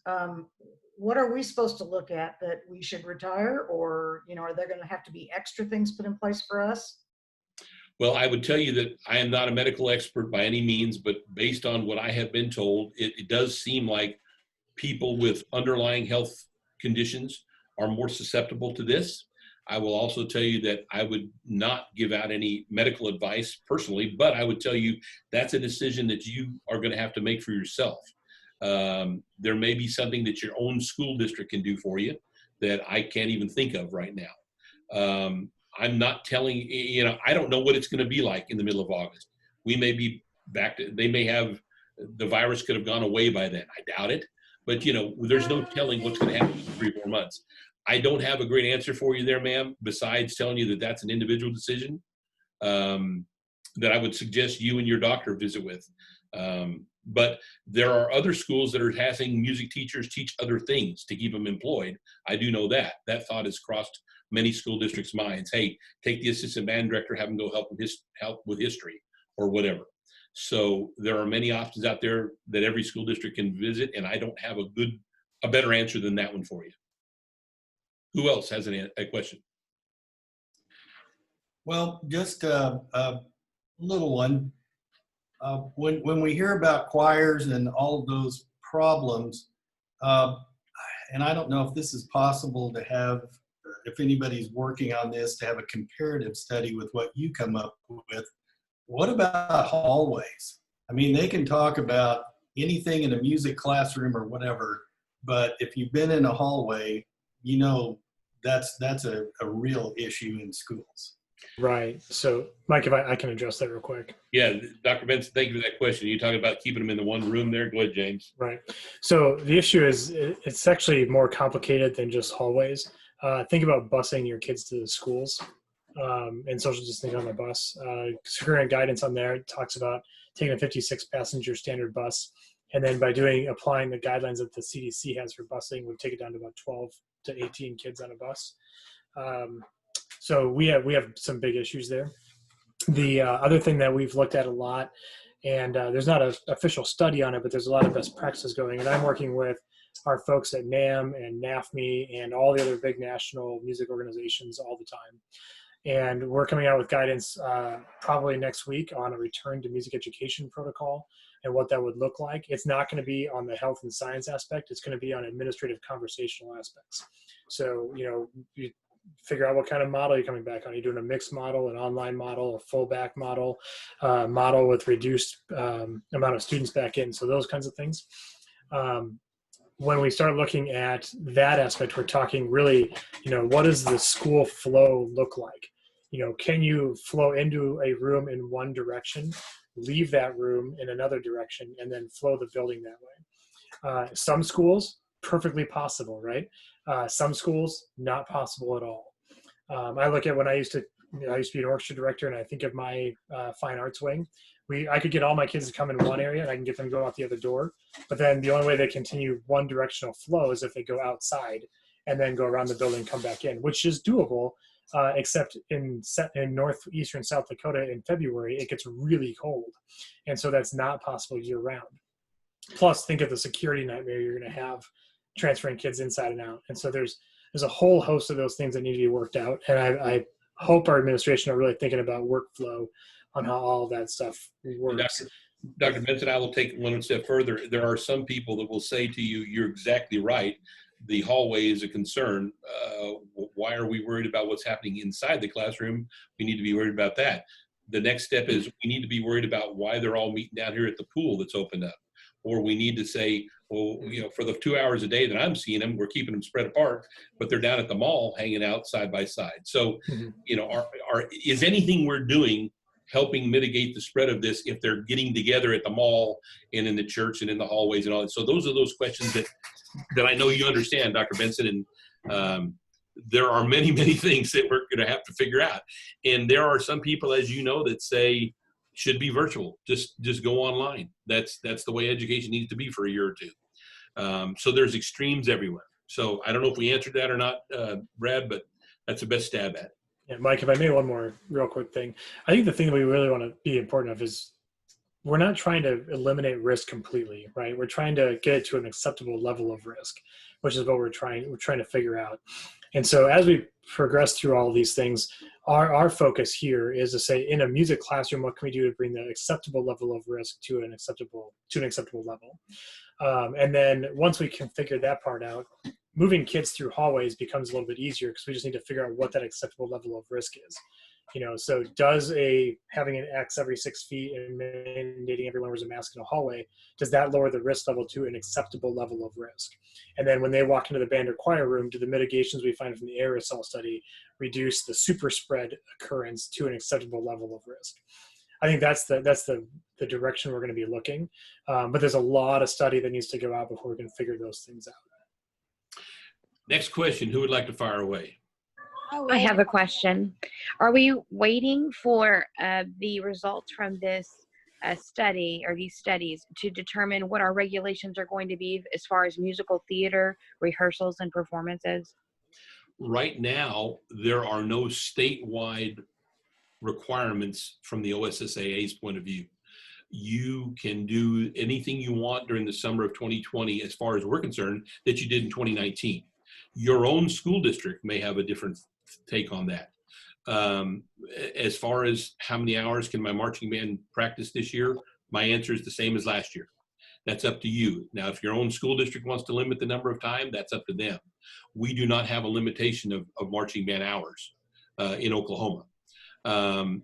what are we supposed to look at that we should retire, or, are there going to have to be extra things put in place for us? Well, I would tell you that I am not a medical expert by any means, but based on what I have been told, it does seem like people with underlying health conditions are more susceptible to this. I will also tell you that I would not give out any medical advice personally, but I would tell you that's a decision that you are going to have to make for yourself. There may be something that your own school district can do for you that I can't even think of right now. I'm not telling, I don't know what it's going to be like in the middle of August. We may be back to, they may have, the virus could have gone away by then. I doubt it, but there's no telling what's going to happen in 3 or 4 months. I don't have a great answer for you there, ma'am, besides telling you that that's an individual decision that I would suggest you and your doctor visit with. But there are other schools that are having music teachers teach other things to keep them employed. I do know that. That thought has crossed many school districts' minds. Hey, take the assistant band director, have him go help with history or whatever. So there are many options out there that every school district can visit, and I don't have a better answer than that one for you. Who else has a question? Well, just a little one. When we hear about choirs and all of those problems, and I don't know if this is possible to have, if anybody's working on this, to have a comparative study with what you come up with. What about hallways? I mean, they can talk about anything in a music classroom or whatever, but if you've been in a hallway, you know that's a real issue in schools. Right. So, Mike, if I can address that real quick. Yeah, Dr. Benson, thank you for that question. You talking about keeping them in the one room there? Go ahead, James. Right. So the issue is it's actually more complicated than just hallways. Think about busing your kids to the schools and social distancing on the bus. Current guidance on there talks about taking a 56 passenger standard bus, and then by applying the guidelines that the CDC has for busing, would take it down to about 12 to 18 kids on a bus. So we have some big issues there. The other thing that we've looked at a lot, and there's not an official study on it, but there's a lot of best practices going. And I'm working with our folks at NAM and NAFME and all the other big national music organizations all the time. And we're coming out with guidance probably next week on a return to music education protocol and what that would look like. It's not going to be on the health and science aspect. It's going to be on administrative conversational aspects. So, you figure out what kind of model you're coming back on. You're doing a mixed model, an online model, a full back model, model with reduced amount of students back in. So those kinds of things. When we start looking at that aspect, we're talking really, what does the school flow look like? Can you flow into a room in one direction, leave that room in another direction, and then flow the building that way? Some schools, perfectly possible, right? Some schools, not possible at all. I look at when I used to be an orchestra director, and I think of my fine arts wing. I could get all my kids to come in one area, and I can get them to go out the other door. But then the only way they continue one directional flow is if they go outside and then go around the building, come back in, which is doable, except in northeastern South Dakota in February, it gets really cold. And so that's not possible year round. Plus, think of the security nightmare you're going to have transferring kids inside and out. And so there's a whole host of those things that need to be worked out. And I hope our administration are really thinking about workflow on how all of that stuff works. Dr. Benson, I will take one step further. There are some people that will say to you, you're exactly right. The hallway is a concern. Why are we worried about what's happening inside the classroom? We need to be worried about that. The next step is we need to be worried about why they're all meeting down here at the pool that's opened up. Or we need to say, well, for the 2 hours a day that I'm seeing them, we're keeping them spread apart, but they're down at the mall hanging out side by side. So, is anything we're doing helping mitigate the spread of this if they're getting together at the mall and in the church and in the hallways and all that? So those are those questions that I know you understand, Dr. Benson, and there are many, many things that we're going to have to figure out. And there are some people, as you know, that say should be virtual. Just go online. That's the way education needs to be for a year or two. So there's extremes everywhere. So I don't know if we answered that or not, Brad, but that's the best stab at it. Yeah, Mike, if I may, one more real quick thing. I think the thing that we really want to be important of is we're not trying to eliminate risk completely, right? We're trying to get it to an acceptable level of risk, which is what we're trying to figure out. And so as we progress through all of these things, our focus here is to say, in a music classroom, what can we do to bring the acceptable level of risk to an acceptable level? And then once we can figure that part out, moving kids through hallways becomes a little bit easier because we just need to figure out what that acceptable level of risk is. So does having an X every 6 feet and mandating everyone wears a mask in a hallway, does that lower the risk level to an acceptable level of risk? And then when they walk into the band or choir room, do the mitigations we find from the aerosol study reduce the super spread occurrence to an acceptable level of risk? I think that's the direction we're going to be looking. But there's a lot of study that needs to go out before we can figure those things out. Next question, who would like to fire away? I have a question. Are we waiting for the results from this study or these studies to determine what our regulations are going to be as far as musical theater, rehearsals, and performances? Right now, there are no statewide requirements from the OSSAA's point of view. you can do anything you want during the summer of 2020, as far as we're concerned, that you did in 2019. Your own school district may have a different take on that. As far as how many hours can my marching band practice this year, my answer is the same as last year. That's up to you. Now, if your own school district wants to limit the number of time, that's up to them. We do not have a limitation of marching band hours in Oklahoma.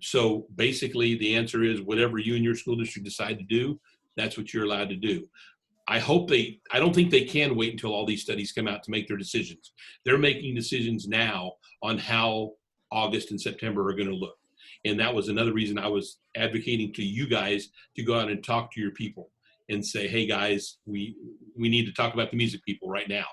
So basically the answer is whatever you and your school district decide to do, that's what you're allowed to do. I don't think they can wait until all these studies come out to make their decisions. They're making decisions now on how August and September are going to look. And that was another reason I was advocating to you guys to go out and talk to your people and say, hey guys, we need to talk about the music people right now.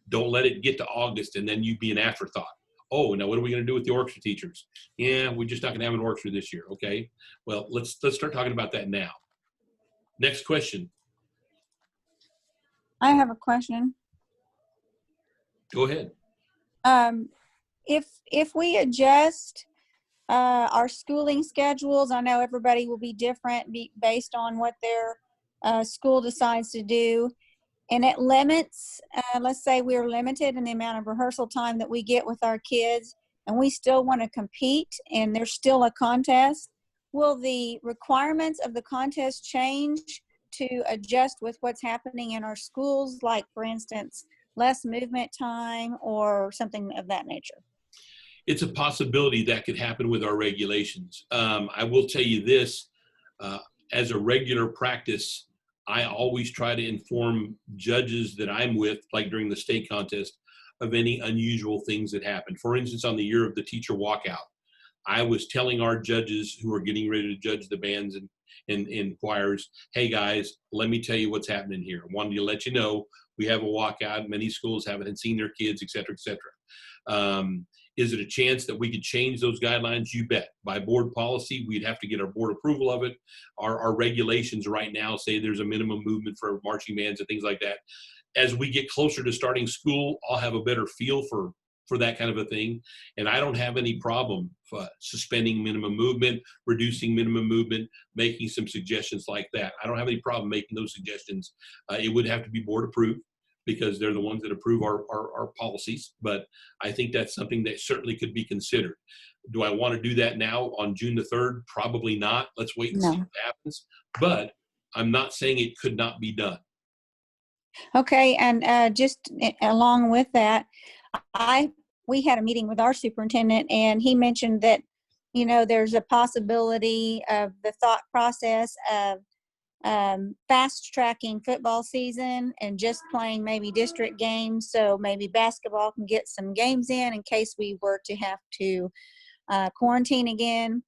Don't let it get to August and then you be an afterthought. Oh, now what are we going to do with the orchestra teachers? Yeah, we're just not going to have an orchestra this year. Okay, well, let's start talking about that now. Next question. I have a question. Go ahead. If we adjust our schooling schedules, I know everybody will be different based on what their school decides to do, and it limits, let's say we're limited in the amount of rehearsal time that we get with our kids, and we still want to compete, and there's still a contest. Will the requirements of the contest change to adjust with what's happening in our schools, like, for instance, less movement time or something of that nature? It's a possibility that could happen with our regulations. I will tell you this, as a regular practice, I always try to inform judges that I'm with, like during the state contest, of any unusual things that happen. For instance, on the year of the teacher walkout, I was telling our judges who are getting ready to judge the bands and choirs, hey guys, let me tell you what's happening here. I wanted to let you know we have a walkout. Many schools haven't seen their kids, et cetera, et cetera. Is it a chance that we could change those guidelines? You bet. By board policy, we'd have to get our board approval of it. Our regulations right now say there's a minimum movement for marching bands and things like that. As we get closer to starting school, I'll have a better feel for that kind of a thing. And I don't have any problem suspending minimum movement, reducing minimum movement, making some suggestions like that. I don't have any problem making those suggestions. It would have to be board approved, because they're the ones that approve our policies. But I think that's something that certainly could be considered. Do I want to do that now on June the 3rd? Probably not. Let's wait and see what happens. But I'm not saying it could not be done. Okay, and just along with that, we had a meeting with our superintendent, and he mentioned that, there's a possibility of the thought process of fast tracking football season and just playing maybe district games, so maybe basketball can get some games in case we were to have to quarantine again.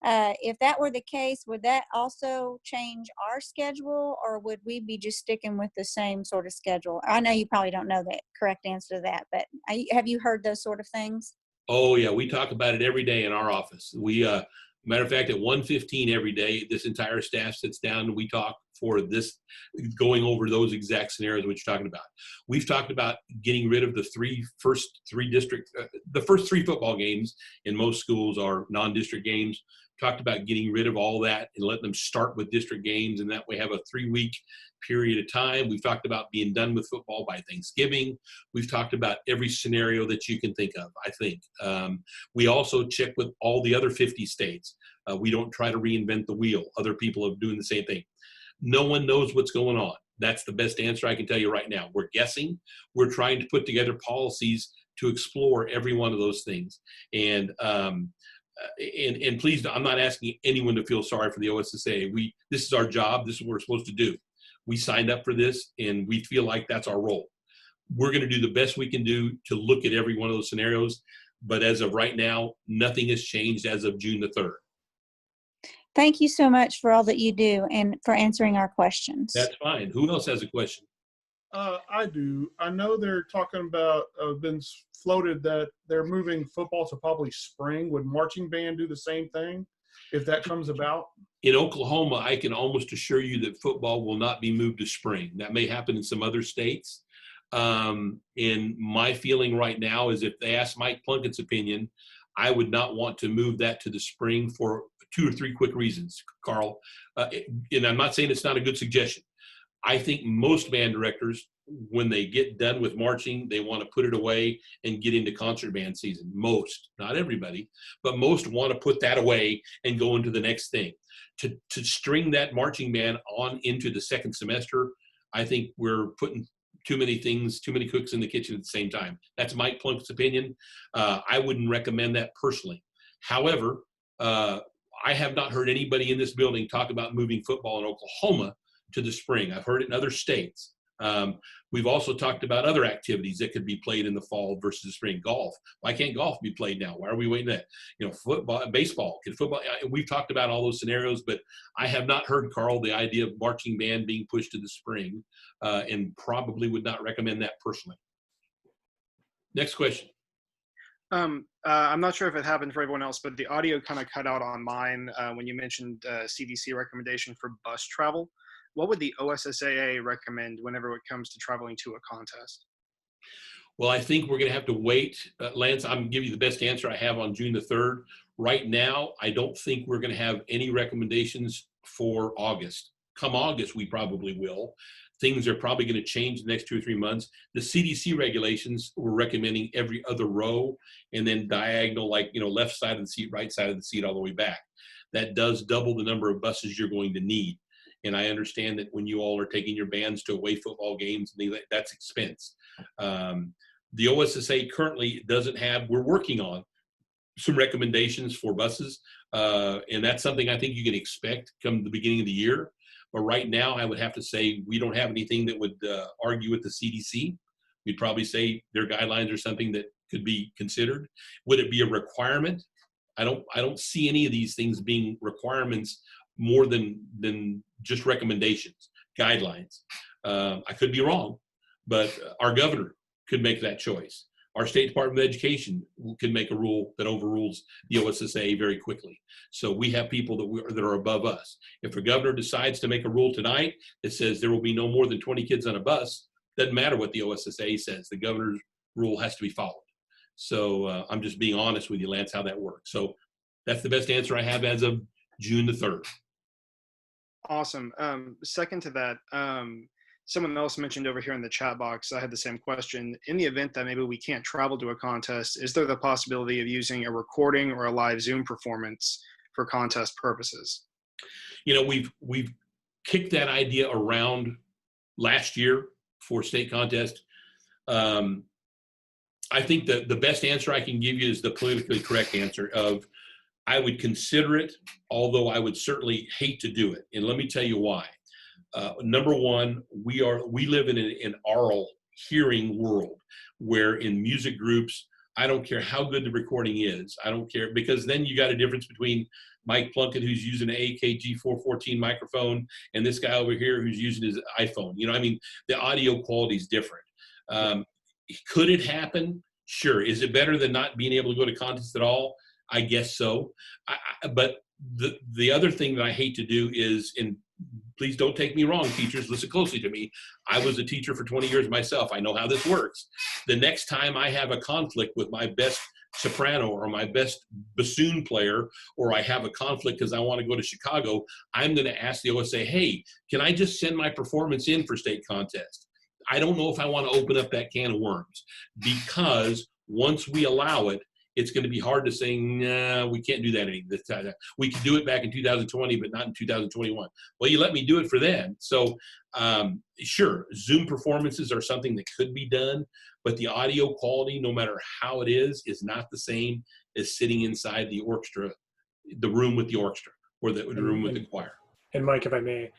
If that were the case, would that also change our schedule, or would we be just sticking with the same sort of schedule? I know you probably don't know the correct answer to that, but have you heard those sort of things? Oh yeah, we talk about it every day in our office. We matter of fact, at 1:15 every day, this entire staff sits down and we talk for this, going over those exact scenarios which you're talking about. We've talked about getting rid of the first three football games in most schools are non-district games. Talked about getting rid of all that and letting them start with district games, and that way have a 3-week period of time. We've talked about being done with football by Thanksgiving. We've talked about every scenario that you can think of, I think. We also check with all the other 50 states. We don't try to reinvent the wheel. Other people are doing the same thing. No one knows what's going on. That's the best answer I can tell you right now. We're guessing. We're trying to put together policies to explore every one of those things. And please, I'm not asking anyone to feel sorry for the OSSAA. This is our job. This is what we're supposed to do. We signed up for this, and we feel like that's our role. We're going to do the best we can do to look at every one of those scenarios. But as of right now, nothing has changed as of June the 3rd. Thank you so much for all that you do and for answering our questions. That's fine. Who else has a question? I do. I know they're talking about, been floated that they're moving football to probably spring. Would marching band do the same thing if that comes about? In Oklahoma, I can almost assure you that football will not be moved to spring. That may happen in some other states. And my feeling right now is if they ask Mike Plunkett's opinion, I would not want to move that to the spring for 2 or 3 quick reasons, Carl. And I'm not saying it's not a good suggestion. I think most band directors, when they get done with marching, they want to put it away and get into concert band season. Most, not everybody, but most want to put that away and go into the next thing. To string that marching band on into the second semester, I think we're putting too many cooks in the kitchen at the same time. That's Mike Plunkett's opinion. I wouldn't recommend that personally. However, I have not heard anybody in this building talk about moving football in Oklahoma to the spring. I've heard it in other states. We've also talked about other activities that could be played in the fall versus the spring. Golf. Why can't golf be played now? Why are we waiting that? Football, baseball. Can football? We've talked about all those scenarios, but I have not heard, Carl, the idea of marching band being pushed to the spring, and probably would not recommend that personally. Next question. I'm not sure if it happened for everyone else, but the audio kind of cut out on mine when you mentioned CDC recommendation for bus travel. What would the OSSAA recommend whenever it comes to traveling to a contest? Well, I think we're going to have to wait. Lance, I'm going to give you the best answer I have on June the 3rd. Right now, I don't think we're going to have any recommendations for August. Come August, we probably will. Things are probably going to change the next 2 or 3 months. The CDC regulations were recommending every other row and then diagonal, like, left side of the seat, right side of the seat, all the way back. That does double the number of buses you're going to need. And I understand that when you all are taking your bands to away football games, that's expense. The OSSAA currently doesn't have, we're working on some recommendations for buses. And that's something I think you can expect come the beginning of the year. But right now, I would have to say we don't have anything that would argue with the CDC. We'd probably say their guidelines are something that could be considered. Would it be a requirement? I don't see any of these things being requirements more than just recommendations, guidelines. I could be wrong, but our governor could make that choice. Our State Department of Education could make a rule that overrules the OSSAA very quickly. So we have people that are above us. If the governor decides to make a rule tonight that says there will be no more than 20 kids on a bus, doesn't matter what the OSSAA says. The governor's rule has to be followed. So I'm just being honest with you, Lance, how that works. So that's the best answer I have as of June the 3rd. Awesome. Second to that, someone else mentioned over here in the chat box, I had the same question. In the event that maybe we can't travel to a contest, is there the possibility of using a recording or a live Zoom performance for contest purposes? We've kicked that idea around last year for state contest. I think that the best answer I can give you is the politically correct answer of I would consider it, although I would certainly hate to do it. And let me tell you why. Number one, we live in an oral hearing world where in music groups, I don't care how good the recording is. I don't care, because then you got a difference between Mike Plunkett, who's using an AKG 414 microphone, and this guy over here who's using his iPhone. The audio quality is different. Could it happen? Sure. Is it better than not being able to go to contests at all? I guess so. But the other thing that I hate to do is, and please don't take me wrong, teachers, listen closely to me. I was a teacher for 20 years myself. I know how this works. The next time I have a conflict with my best soprano or my best bassoon player, or I have a conflict because I want to go to Chicago, I'm going to ask the OSSAA, hey, can I just send my performance in for state contest? I don't know if I want to open up that can of worms, because once we allow it, it's going to be hard to say, nah, we can't do that anymore. We could do it back in 2020, but not in 2021. Well, you let me do it for then. So sure, Zoom performances are something that could be done, but the audio quality, no matter how it is not the same as sitting inside the orchestra, the room with the orchestra, or the room with the choir. And Mike, if I may,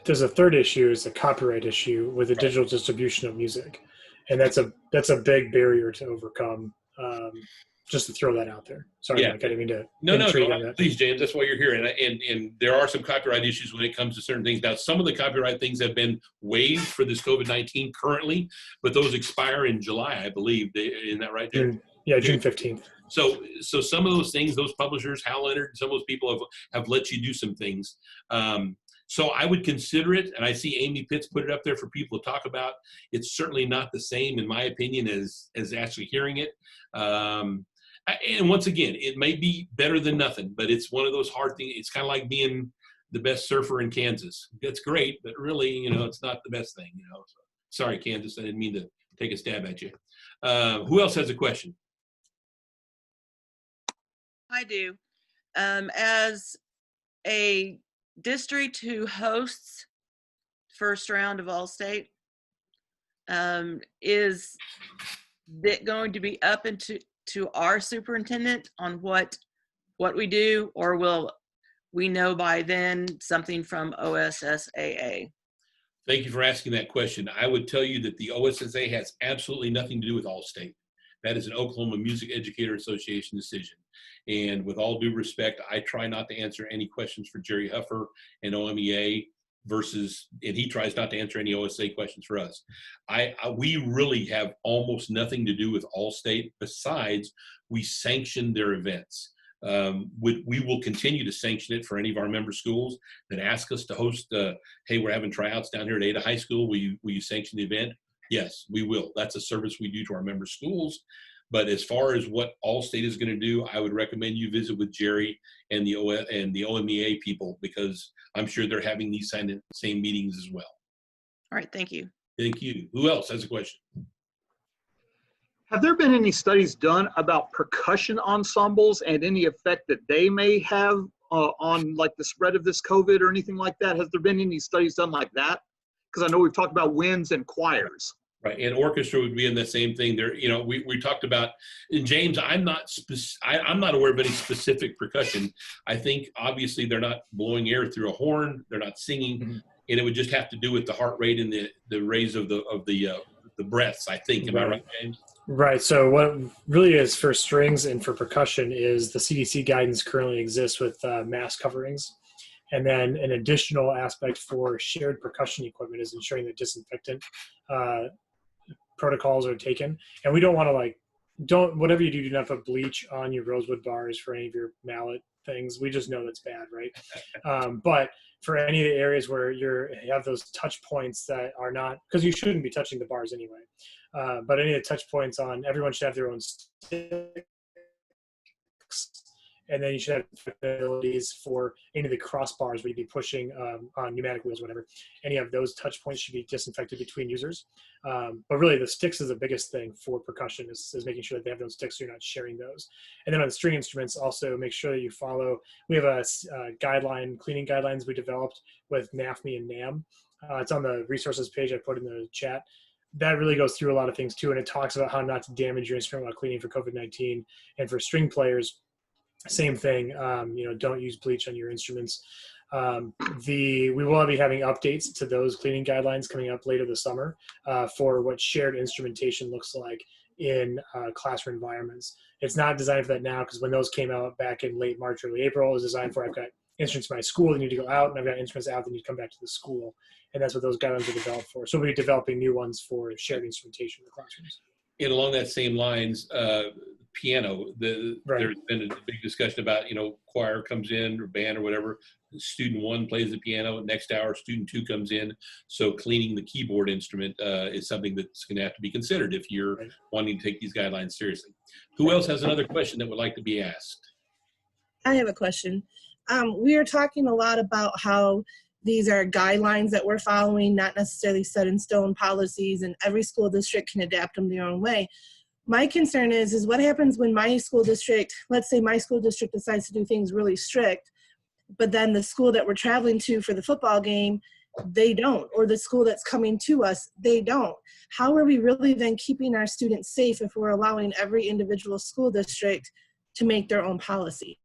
there's a third issue, is the copyright issue with the digital distribution of music. And that's a big barrier to overcome. Just to throw that out there. Sorry, Mike, I didn't mean to. No, please, James, that's why you're here. And there are some copyright issues when it comes to certain things. Now, some of the copyright things have been waived for this COVID-19 currently, but those expire in July, I believe. Isn't that right, James? June 15th. So some of those things, those publishers, Hal Leonard, some of those people have let you do some things. So I would consider it, and I see Amy Pitts put it up there for people to talk about. It's certainly not the same, in my opinion, as actually hearing it. And once again, it may be better than nothing, but it's one of those hard things. It's kind of like being the best surfer in Kansas. That's great, but really, it's not the best thing, So, sorry, Kansas, I didn't mean to take a stab at you. Who else has a question? I do. As a district who hosts first round of All-State, is it going to be up to our superintendent on what we do, or will we know by then something from OSSAA? Thank you for asking that question. I would tell you that the OSSAA has absolutely nothing to do with All-State. That is an Oklahoma Music Educator Association decision. And with all due respect, I try not to answer any questions for Jerry Huffer and OMEA and he tries not to answer any OSSAA questions for us. We really have almost nothing to do with All-State besides we sanction their events. We will continue to sanction it for any of our member schools that ask us to host, hey, we're having tryouts down here at Ada High School. Will you sanction the event? Yes, we will. That's a service we do to our member schools. But as far as what All-State is going to do, I would recommend you visit with Jerry and the OMEA people, because I'm sure they're having these same meetings as well. All right, thank you. Thank you. Who else has a question? Have there been any studies done about percussion ensembles and any effect that they may have on like the spread of this COVID or anything like that? Has there been any studies done like that? Because I know we've talked about winds and choirs. Right, and orchestra would be in the same thing. There, we talked about. And James, I'm not aware of any specific percussion. I think obviously they're not blowing air through a horn. They're not singing, and it would just have to do with the heart rate and the raise of the breaths. I think. Am I right, James? Right. So what really is for strings and for percussion is the CDC guidance currently exists with mask coverings. And then an additional aspect for shared percussion equipment is ensuring that disinfectant protocols are taken. And we don't want to whatever you do not put bleach on your rosewood bars for any of your mallet things. We just know that's bad, right? But for any of the areas where you have those touch points that are not, because you shouldn't be touching the bars anyway. But any of the touch points everyone should have their own sticks. And then you should have abilities for any of the crossbars where you'd be pushing on pneumatic wheels, whatever. Any of those touch points should be disinfected between users. But really the sticks is the biggest thing for percussion is making sure that they have those sticks so you're not sharing those. And then on the string instruments, also make sure that you follow, we have a cleaning guidelines we developed with NAFME and NAM. It's on the resources page I put in the chat. That really goes through a lot of things too. And it talks about how not to damage your instrument while cleaning for COVID-19. And for string players, same thing, don't use bleach on your instruments. We will be having updates to those cleaning guidelines coming up later this summer for what shared instrumentation looks like in classroom environments. It's not designed for that now because when those came out back in late March, early April, it was designed for I've got instruments in my school that need to go out, and I've got instruments out that need to come back to the school. And that's what those guidelines are developed for. So we'll be developing new ones for shared instrumentation in the classrooms. And along that same lines, piano, Right. There's been a big discussion about, choir comes in or band or whatever, student 1 plays the piano, next hour student 2 comes in. So cleaning the keyboard instrument is something that's going to have to be considered if you're Right. wanting to take these guidelines seriously. Who else has another question that would like to be asked? I have a question. We are talking a lot about how these are guidelines that we're following, not necessarily set in stone policies, and every school district can adapt them their own way. My concern is what happens when my school district, let's say my school district decides to do things really strict, but then the school that we're traveling to for the football game, they don't, or the school that's coming to us, they don't. How are we really then keeping our students safe if we're allowing every individual school district to make their own policy?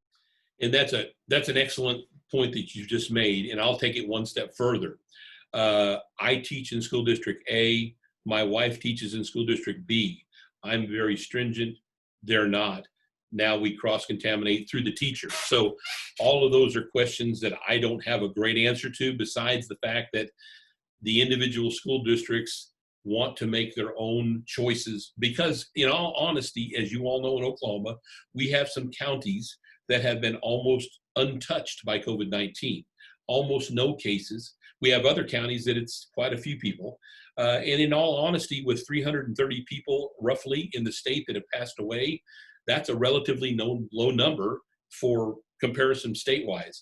And that's an excellent point that you just made, and I'll take it one step further. I teach in school district A, my wife teaches in school district B. I'm very stringent, they're not. Now we cross-contaminate through the teacher. So all of those are questions that I don't have a great answer to, besides the fact that the individual school districts want to make their own choices. Because in all honesty, as you all know in Oklahoma, we have some counties that have been almost untouched by COVID-19. Almost no cases. We have other counties that it's quite a few people. And in all honesty, with 330 people roughly in the state that have passed away, That's a relatively low number for comparison statewide.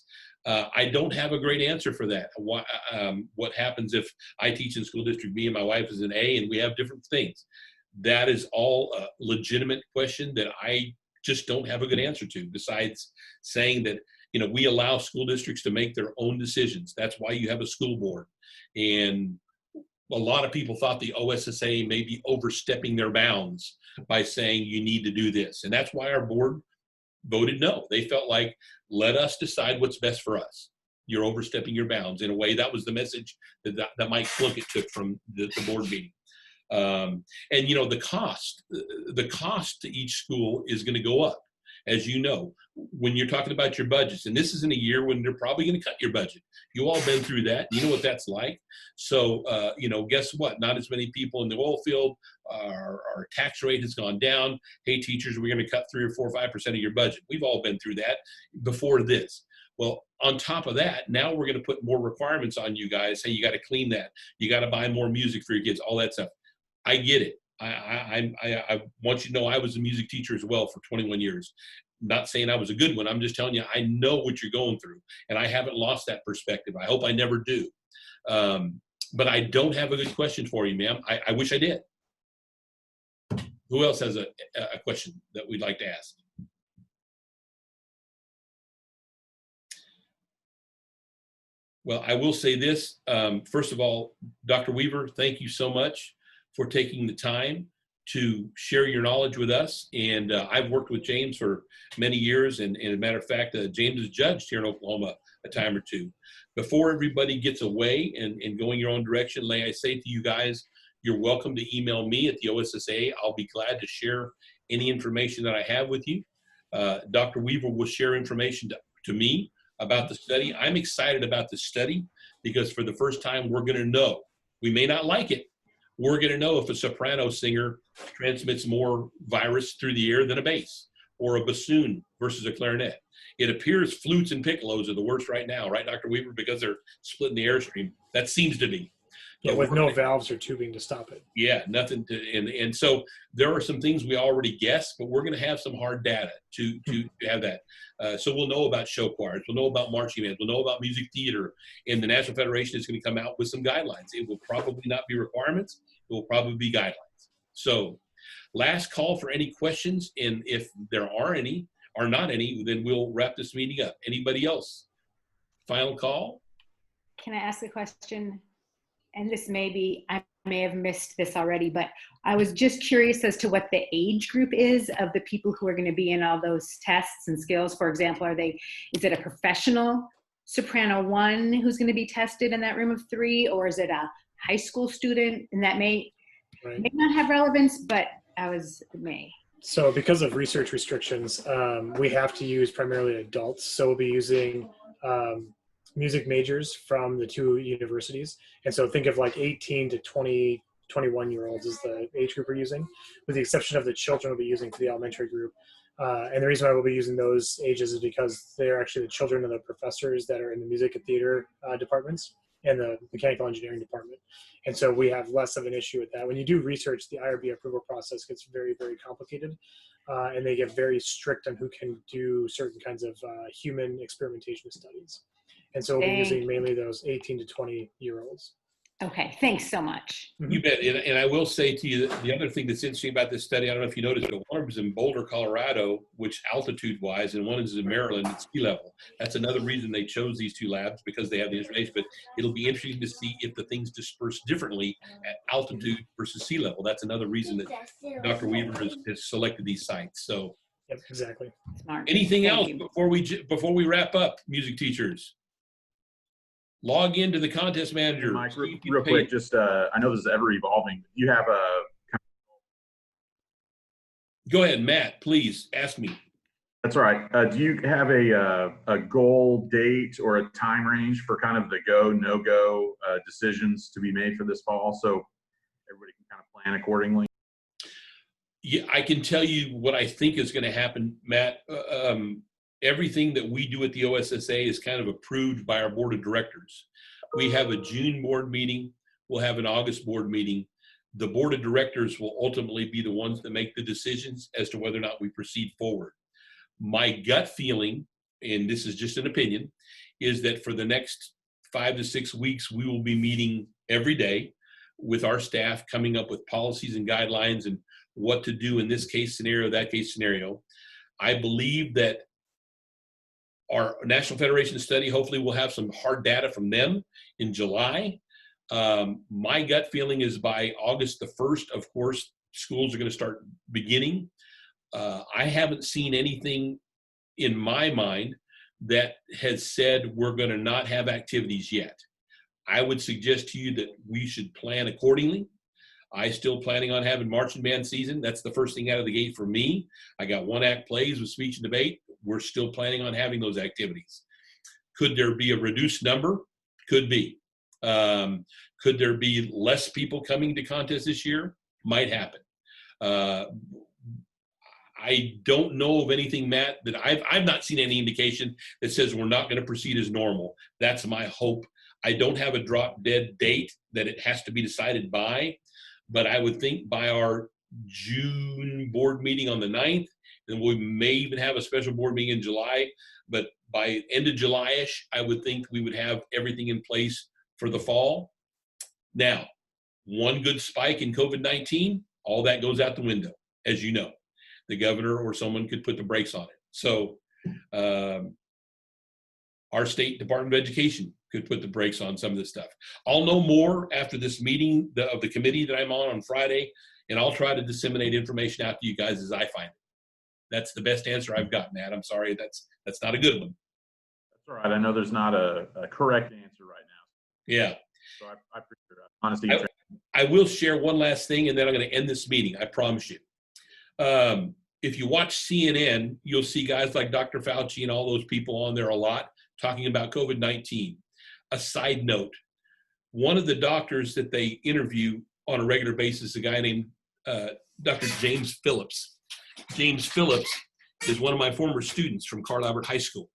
I don't have a great answer for that. What happens if I teach in school district B and my wife is an A and we have different things? That is all a legitimate question that I just don't have a good answer to, besides saying that, you know, we allow school districts to make their own decisions. That's why you have a school board. And a lot of people thought the OSSAA may be overstepping their bounds by saying you need to do this. And that's why our board voted no. They felt like, let us decide what's best for us. You're overstepping your bounds. In a way, that was the message that Mike Plunkett took from the board meeting. And you know, the cost to each school is going to go up, as you know, when you're talking about your budgets. And this is in a year when they're probably going to cut your budget. You all been through that. You know what that's like. So, you know, guess what? Not as many people in the oil field. Our tax rate has gone down. Hey, teachers, we're going to cut 3 or 4 or 5% of your budget. We've all been through that before this. Well, on top of that, now we're going to put more requirements on you guys. Hey, you got to clean that. You got to buy more music for your kids, all that stuff. I get it. I want you to know I was a music teacher as well for 21 years. Not saying I was a good one. I'm just telling you, I know what you're going through, and I haven't lost that perspective. I hope I never do. But I don't have a good question for you, ma'am. I wish I did. Who else has a question that we'd like to ask? Well, I will say this. First of all, Dr. Weaver, thank you so much for taking the time to share your knowledge with us. And I've worked with James for many years. And as a matter of fact, James is judged here in Oklahoma a time or two. Before everybody gets away and going your own direction, may I say to you guys, you're welcome to email me at the OSSAA. I'll be glad to share any information that I have with you. Dr. Weaver will share information to me about the study. I'm excited about this study because for the first time, we're going to know. We may not like it. We're going to know if a soprano singer transmits more virus through the air than a bass, or a bassoon versus a clarinet. It appears flutes and piccolos are the worst right now, right, Dr. Weaver, because they're splitting the airstream. That seems to be. Yeah, with no valves or tubing to stop it. Yeah, nothing to, and so there are some things we already guessed, but we're going to have some hard data to have that. So we'll know about show choirs, we'll know about marching bands, we'll know about music theater, and the National Federation is going to come out with some guidelines. It will probably not be requirements, it will probably be guidelines. So last call for any questions, and if there are any, or not any, then we'll wrap this meeting up. Anybody else? Final call? Can I ask a question? And this may be, I may have missed this already, but I was just curious as to what the age group is of the people who are going to be in all those tests and skills. For example, is it a professional soprano 1 who's going to be tested in that room of 3, or is it a high school student? And that may not have relevance, but may. So because of research restrictions, we have to use primarily adults. So we'll be using music majors from the 2 universities. And so think of like 18 to 21-year-olds is the age group we're using, with the exception of the children we'll be using for the elementary group. And the reason why we'll be using those ages is because they're actually the children of the professors that are in the music and theater departments and the mechanical engineering department. And so we have less of an issue with that. When you do research, the IRB approval process gets very, very complicated. And they get very strict on who can do certain kinds of human experimentation studies. And so we'll be using mainly those 18 to 20-year-olds. Okay, thanks so much. You bet. And I will say to you, the other thing that's interesting about this study, I don't know if you noticed, but one was in Boulder, Colorado, which altitude-wise, and one is in Maryland at sea level. That's another reason they chose these 2 labs, because they have the information. But it'll be interesting to see if the things disperse differently at altitude versus sea level. That's another reason that Dr. Weaver has selected these sites. So, yep, exactly. Smart. Anything else before we wrap up, music teachers? Log into the contest manager. Mike, real quick, just I know this is ever evolving. You have a. Go ahead, Matt. Please ask me. That's all right. Do you have a goal date or a time range for kind of the go no go decisions to be made for this fall, so everybody can kind of plan accordingly? Yeah, I can tell you what I think is going to happen, Matt. Everything that we do at the OSSAA is kind of approved by our board of directors. We have a June board meeting. We'll have an August board meeting. The board of directors will ultimately be the ones that make the decisions as to whether or not we proceed forward. My gut feeling, and this is just an opinion, is that for the next 5 to 6 weeks, we will be meeting every day with our staff, coming up with policies and guidelines and what to do in this case scenario, that case scenario. I believe that our National Federation study, hopefully we'll have some hard data from them in July. My gut feeling is by August the 1st, of course, schools are going to start beginning. I haven't seen anything in my mind that has said we're going to not have activities yet. I would suggest to you that we should plan accordingly. I still planning on having marching band season. That's the first thing out of the gate for me. I got 1-act plays with speech and debate. We're still planning on having those activities. Could there be a reduced number? Could be. Could there be less people coming to contests this year? Might happen. I don't know of anything, Matt, that I've not seen any indication that says we're not going to proceed as normal. That's my hope. I don't have a drop dead date that it has to be decided by, but I would think by our June board meeting on the 9th, and we may even have a special board meeting in July, but by end of July-ish, I would think we would have everything in place for the fall. Now, one good spike in COVID-19, all that goes out the window, as you know. The governor or someone could put the brakes on it. So our state Department of Education could put the brakes on some of this stuff. I'll know more after this meeting of the committee that I'm on Friday, and I'll try to disseminate information out to you guys as I find it. That's the best answer I've got, Matt. I'm sorry, that's not a good one. That's all right. I know there's not a correct answer right now. Yeah. So I appreciate that. Honesty. I will share one last thing, and then I'm going to end this meeting. I promise you. If you watch CNN, you'll see guys like Dr. Fauci and all those people on there a lot talking about COVID-19. A side note, one of the doctors that they interview on a regular basis, a guy named Dr. James Phillips. James Phillips is one of my former students from Carl Albert High School.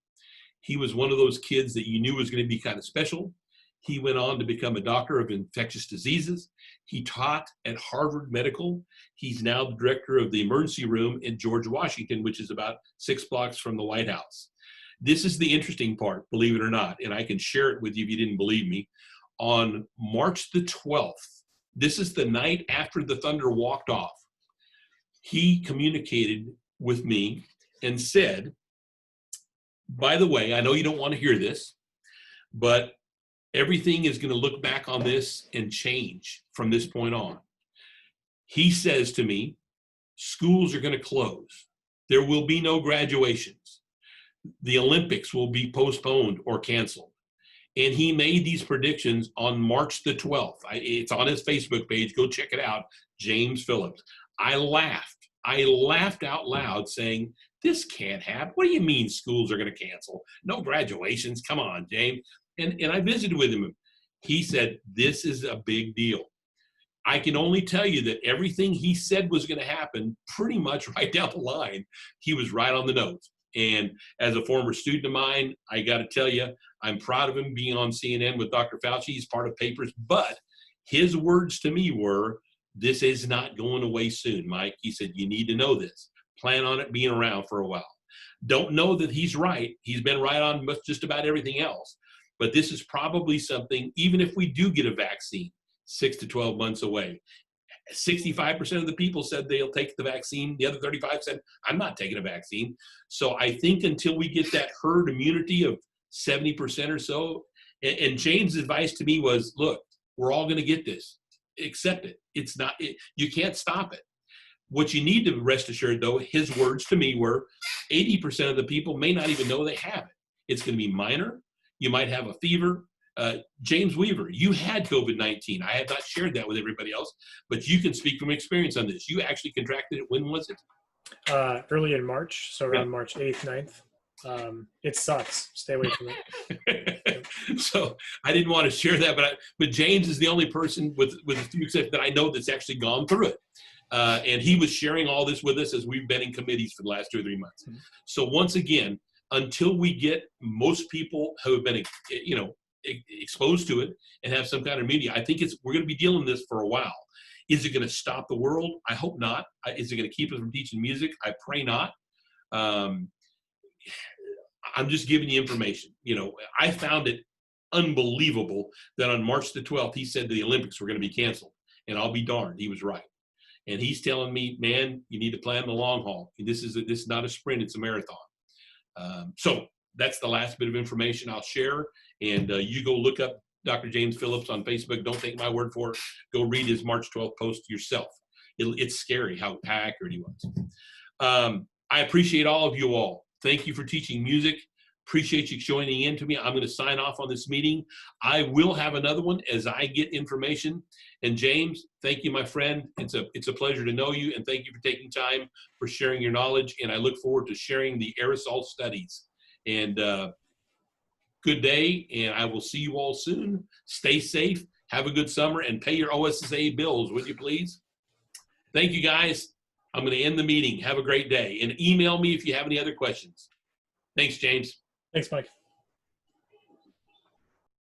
He was one of those kids that you knew was going to be kind of special. He went on to become a doctor of infectious diseases. He taught at Harvard Medical. He's now the director of the emergency room in George Washington, which is about 6 blocks from the White House. This is the interesting part, believe it or not, and I can share it with you if you didn't believe me. On March the 12th, this is the night after the thunder walked off, he communicated with me and said, by the way, I know you don't want to hear this, but everything is going to look back on this and change from this point on. He says to me, schools are going to close. There will be no graduations. The Olympics will be postponed or canceled. And he made these predictions on March the 12th. It's on his Facebook page. Go check it out, James Phillips. I laughed out loud saying, this can't happen. What do you mean schools are going to cancel? No graduations. Come on, James. And I visited with him. He said, this is a big deal. I can only tell you that everything he said was going to happen pretty much right down the line, he was right on the nose. And as a former student of mine, I got to tell you, I'm proud of him being on CNN with Dr. Fauci. He's part of papers. But his words to me were, this is not going away soon, Mike. He said, you need to know this. Plan on it being around for a while. Don't know that he's right. He's been right on just about everything else. But this is probably something, even if we do get a vaccine, 6 to 12 months away. 65% of the people said they'll take the vaccine. The other 35 said, I'm not taking a vaccine. So I think until we get that herd immunity of 70% or so, and James' advice to me was, look, we're all going to get this. Accept it. It's not, you can't stop it. What you need to rest assured, though, his words to me were 80% of the people may not even know they have it. It's going to be minor. You might have a fever. James Weaver, you had COVID-19. I have not shared that with everybody else, but you can speak from experience on this. You actually contracted it. When was it? Early in March, so around March 8th, 9th. It sucks. Stay away from it. So I didn't want to share that, but James is the only person with a few exceptions that I know that's actually gone through it. And he was sharing all this with us as we've been in committees for the last 2 or 3 months. Mm-hmm. So once again, until we get most people who have been, exposed to it and have some kind of media, I think we're going to be dealing with this for a while. Is it going to stop the world? I hope not. Is it going to keep us from teaching music? I pray not. I'm just giving you information. You know, I found it unbelievable that on March the 12th, he said the Olympics were going to be canceled. And I'll be darned, he was right. And he's telling me, man, you need to plan the long haul. This is not a sprint, it's a marathon. So that's the last bit of information I'll share. And you go look up Dr. James Phillips on Facebook. Don't take my word for it. Go read his March 12th post yourself. It's scary how accurate he was. I appreciate all of you all. Thank you for teaching music. Appreciate you joining in to me. I'm going to sign off on this meeting. I will have another one as I get information. And James, thank you, my friend. It's a pleasure to know you, and thank you for taking time for sharing your knowledge. And I look forward to sharing the aerosol studies. And good day, and I will see you all soon. Stay safe, have a good summer, and pay your OSSAA bills, would you please? Thank you, guys. I'm going to end the meeting. Have a great day, and email me if you have any other questions. Thanks, James. Thanks, Mike.